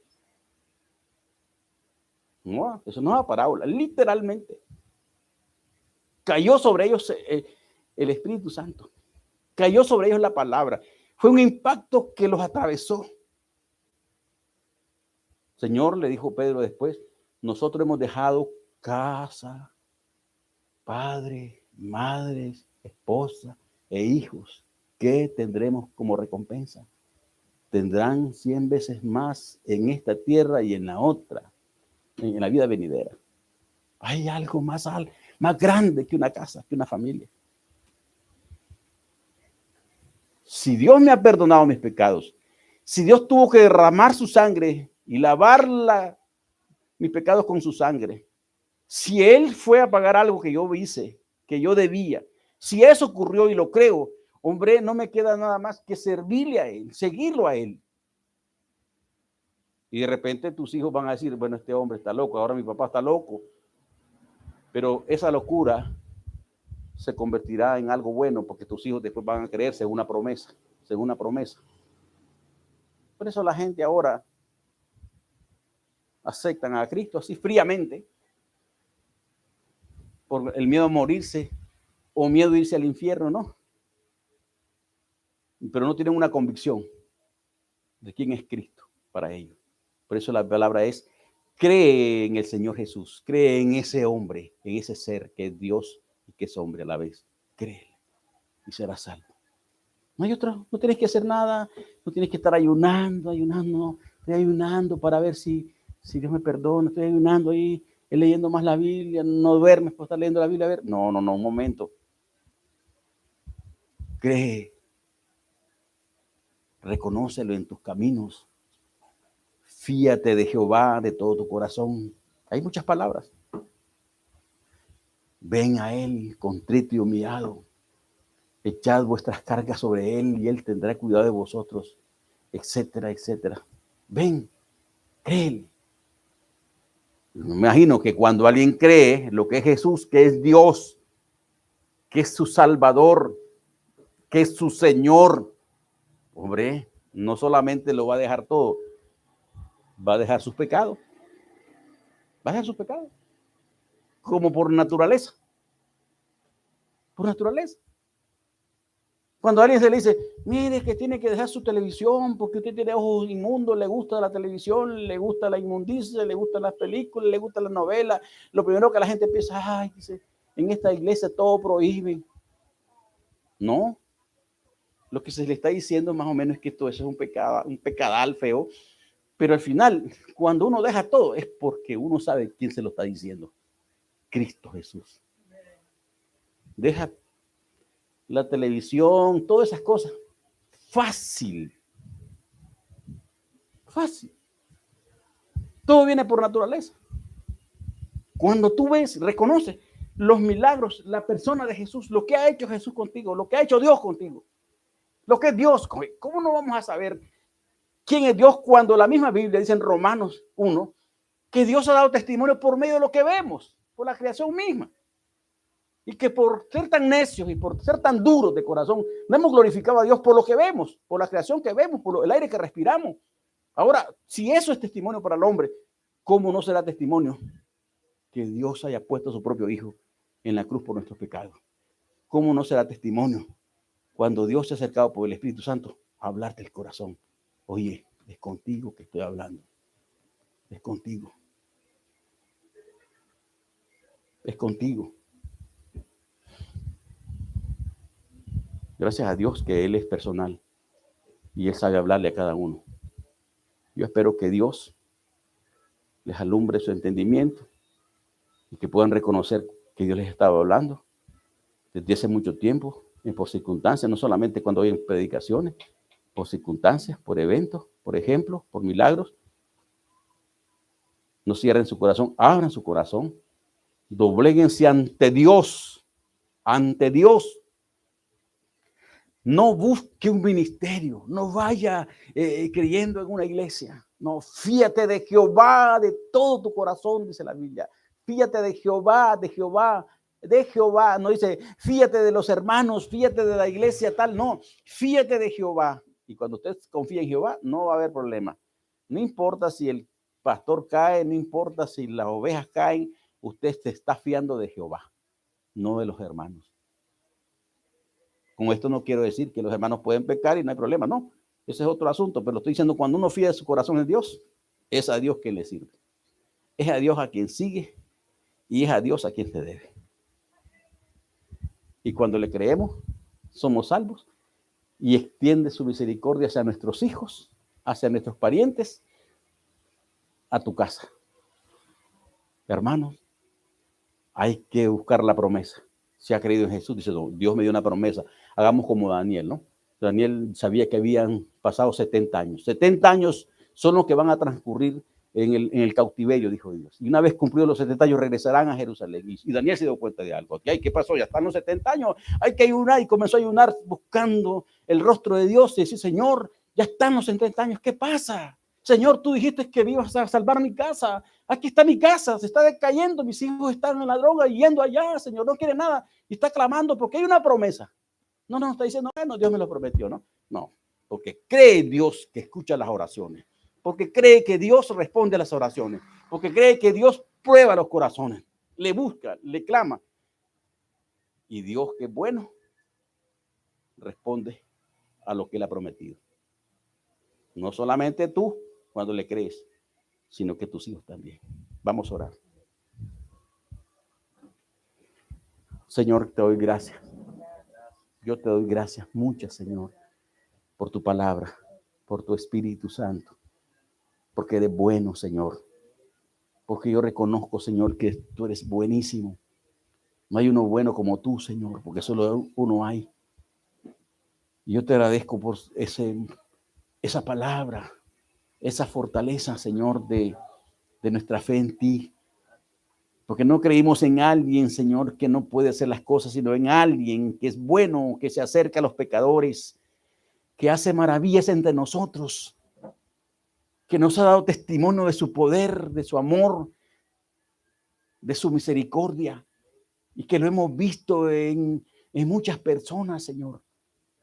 No, eso no es una parábola, literalmente. Cayó sobre ellos el Espíritu Santo. Cayó sobre ellos la palabra. Fue un impacto que los atravesó. Señor, le dijo Pedro después, nosotros hemos dejado casa, padre, madres, esposa e hijos. ¿Qué tendremos como recompensa? Tendrán 100 veces más en esta tierra y en la otra, en la vida venidera. Hay algo más grande que una casa, que una familia. Si Dios me ha perdonado mis pecados, si Dios tuvo que derramar su sangre y lavar mis pecados con su sangre, si Él fue a pagar algo que yo hice, que yo debía, si eso ocurrió y lo creo, hombre, no me queda nada más que servirle a Él, seguirlo a Él. Y de repente tus hijos van a decir, bueno, este hombre está loco, ahora mi papá está loco. Pero esa locura se convertirá en algo bueno porque tus hijos después van a creer según una promesa, según una promesa. Por eso la gente ahora aceptan a Cristo así fríamente por el miedo a morirse o miedo a irse al infierno, ¿no? Pero no tienen una convicción de quién es Cristo para ellos. Por eso la palabra es, cree en el Señor Jesús, cree en ese hombre, en ese ser que es Dios y que es hombre a la vez. Cree y serás salvo. No hay otra, no tienes que hacer nada, no tienes que estar ayunando, estoy ayunando para ver si Dios me perdona, estoy ayunando ahí, leyendo más la Biblia, no duermes por estar leyendo la Biblia, a ver. No, un momento. Cree, reconócelo en tus caminos, fíate de Jehová de todo tu corazón. Hay muchas palabras. Ven a Él contrito y humillado, echad vuestras cargas sobre Él y Él tendrá cuidado de vosotros, etcétera, etcétera. Ven, cree. Me imagino que cuando alguien cree lo que es Jesús, que es Dios, que es su Salvador, que es su Señor, hombre, no solamente lo va a dejar todo, va a dejar sus pecados. Va a dejar sus pecados. Como por naturaleza. Por naturaleza. Cuando a alguien se le dice, mire que tiene que dejar su televisión porque usted tiene ojos inmundos, le gusta la televisión, le gusta la inmundicia, le gustan las películas, le gustan las novelas, lo primero que la gente piensa, ay, dice, en esta iglesia todo prohíbe. No, lo que se le está diciendo más o menos es que todo eso es un pecadal feo, pero al final, cuando uno deja todo, es porque uno sabe quién se lo está diciendo. Cristo Jesús. Deja la televisión, todas esas cosas. fácil. Fácil. Todo viene por naturaleza. Cuando tú ves, reconoces los milagros, la persona de Jesús, lo que ha hecho Jesús contigo, lo que ha hecho Dios contigo, lo que es Dios. ¿Cómo no vamos a saber quién es Dios cuando la misma Biblia dice en Romanos 1 que Dios ha dado testimonio por medio de lo que vemos, por la creación misma? Y que por ser tan necios y por ser tan duros de corazón, no hemos glorificado a Dios por lo que vemos, por la creación que vemos, por el aire que respiramos. Ahora, si eso es testimonio para el hombre, ¿cómo no será testimonio que Dios haya puesto a su propio Hijo en la cruz por nuestros pecados? ¿Cómo no será testimonio cuando Dios se ha acercado por el Espíritu Santo a hablarte el corazón? Oye, es contigo que estoy hablando. Es contigo. Es contigo. Gracias a Dios que Él es personal y Él sabe hablarle a cada uno. Yo espero que Dios les alumbre su entendimiento y que puedan reconocer que Dios les estaba hablando desde hace mucho tiempo, por circunstancias, no solamente cuando hay predicaciones, por circunstancias, por eventos, por ejemplo, por milagros. No cierren su corazón, abran su corazón, dobléguense ante Dios, ante Dios. No busque un ministerio, no vaya creyendo en una iglesia. No, fíjate de Jehová de todo tu corazón, dice la Biblia. Fíjate de Jehová, de Jehová, de Jehová. No dice, fíjate de los hermanos, fíjate de la iglesia tal. No, fíjate de Jehová. Y cuando usted confía en Jehová, no va a haber problema. No importa si el pastor cae, no importa si las ovejas caen, usted se está fiando de Jehová, no de los hermanos. Con esto no quiero decir que los hermanos pueden pecar y no hay problema, no. Ese es otro asunto, pero estoy diciendo cuando uno fía su corazón en Dios, es a Dios que le sirve. Es a Dios a quien sigue y es a Dios a quien se debe. Y cuando le creemos, somos salvos y extiende su misericordia hacia nuestros hijos, hacia nuestros parientes, a tu casa. Hermanos, hay que buscar la promesa. Se ha creído en Jesús, dice, no, Dios me dio una promesa. Hagamos como Daniel, ¿no? Daniel sabía que habían pasado 70 años. 70 años son los que van a transcurrir en el cautiverio, dijo Dios. Y una vez cumplidos los 70 años, regresarán a Jerusalén. Y Daniel se dio cuenta de algo. ¿Qué pasó? Ya están los 70 años. Hay que ayunar. Y comenzó a ayunar buscando el rostro de Dios. Y decir, Señor, ya están los 70 años. ¿Qué pasa? Señor, tú dijiste que me ibas a salvar mi casa. Aquí está mi casa, se está decayendo. Mis hijos están en la droga y yendo allá. Señor, no quiere nada. Y está clamando porque hay una promesa. No está diciendo, bueno, Dios me lo prometió, ¿no? No, porque cree Dios que escucha las oraciones. Porque cree que Dios responde a las oraciones. Porque cree que Dios prueba los corazones. Le busca, le clama. Y Dios, que es bueno, responde a lo que Él ha prometido. No solamente tú, cuando le crees, sino que tus hijos también. Vamos a orar. Señor, te doy gracias. Yo te doy gracias muchas, Señor, por tu palabra, por tu Espíritu Santo, porque eres bueno, Señor. Porque yo reconozco, Señor, que tú eres buenísimo. No hay uno bueno como tú, Señor, porque solo uno hay. Y yo te agradezco por esa palabra, esa fortaleza, Señor, de nuestra fe en ti. Porque no creímos en alguien, Señor, que no puede hacer las cosas, sino en alguien que es bueno, que se acerca a los pecadores, que hace maravillas entre nosotros, que nos ha dado testimonio de su poder, de su amor, de su misericordia, y que lo hemos visto en muchas personas, Señor.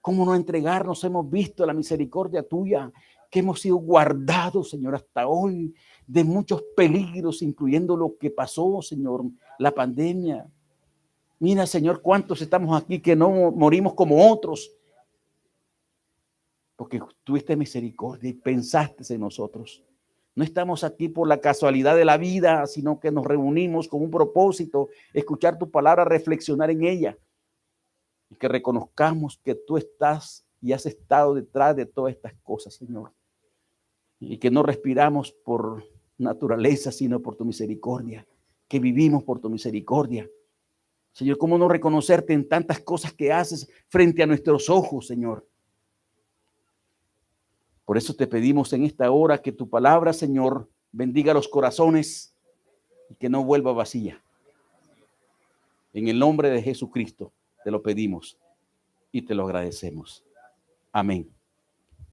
¿Cómo no entregarnos? Hemos visto la misericordia tuya, que hemos sido guardados, Señor, hasta hoy de muchos peligros, incluyendo lo que pasó, Señor, la pandemia. Mira, Señor, cuántos estamos aquí que no morimos como otros, porque tuviste misericordia y pensaste en nosotros. No estamos aquí por la casualidad de la vida, sino que nos reunimos con un propósito, escuchar tu palabra, reflexionar en ella. Y que reconozcamos que tú estás y has estado detrás de todas estas cosas, Señor. Y que no respiramos por naturaleza, sino por tu misericordia. Que vivimos por tu misericordia. Señor, ¿cómo no reconocerte en tantas cosas que haces frente a nuestros ojos, Señor? Por eso te pedimos en esta hora que tu palabra, Señor, bendiga los corazones y que no vuelva vacía. En el nombre de Jesucristo te lo pedimos y te lo agradecemos. Amén.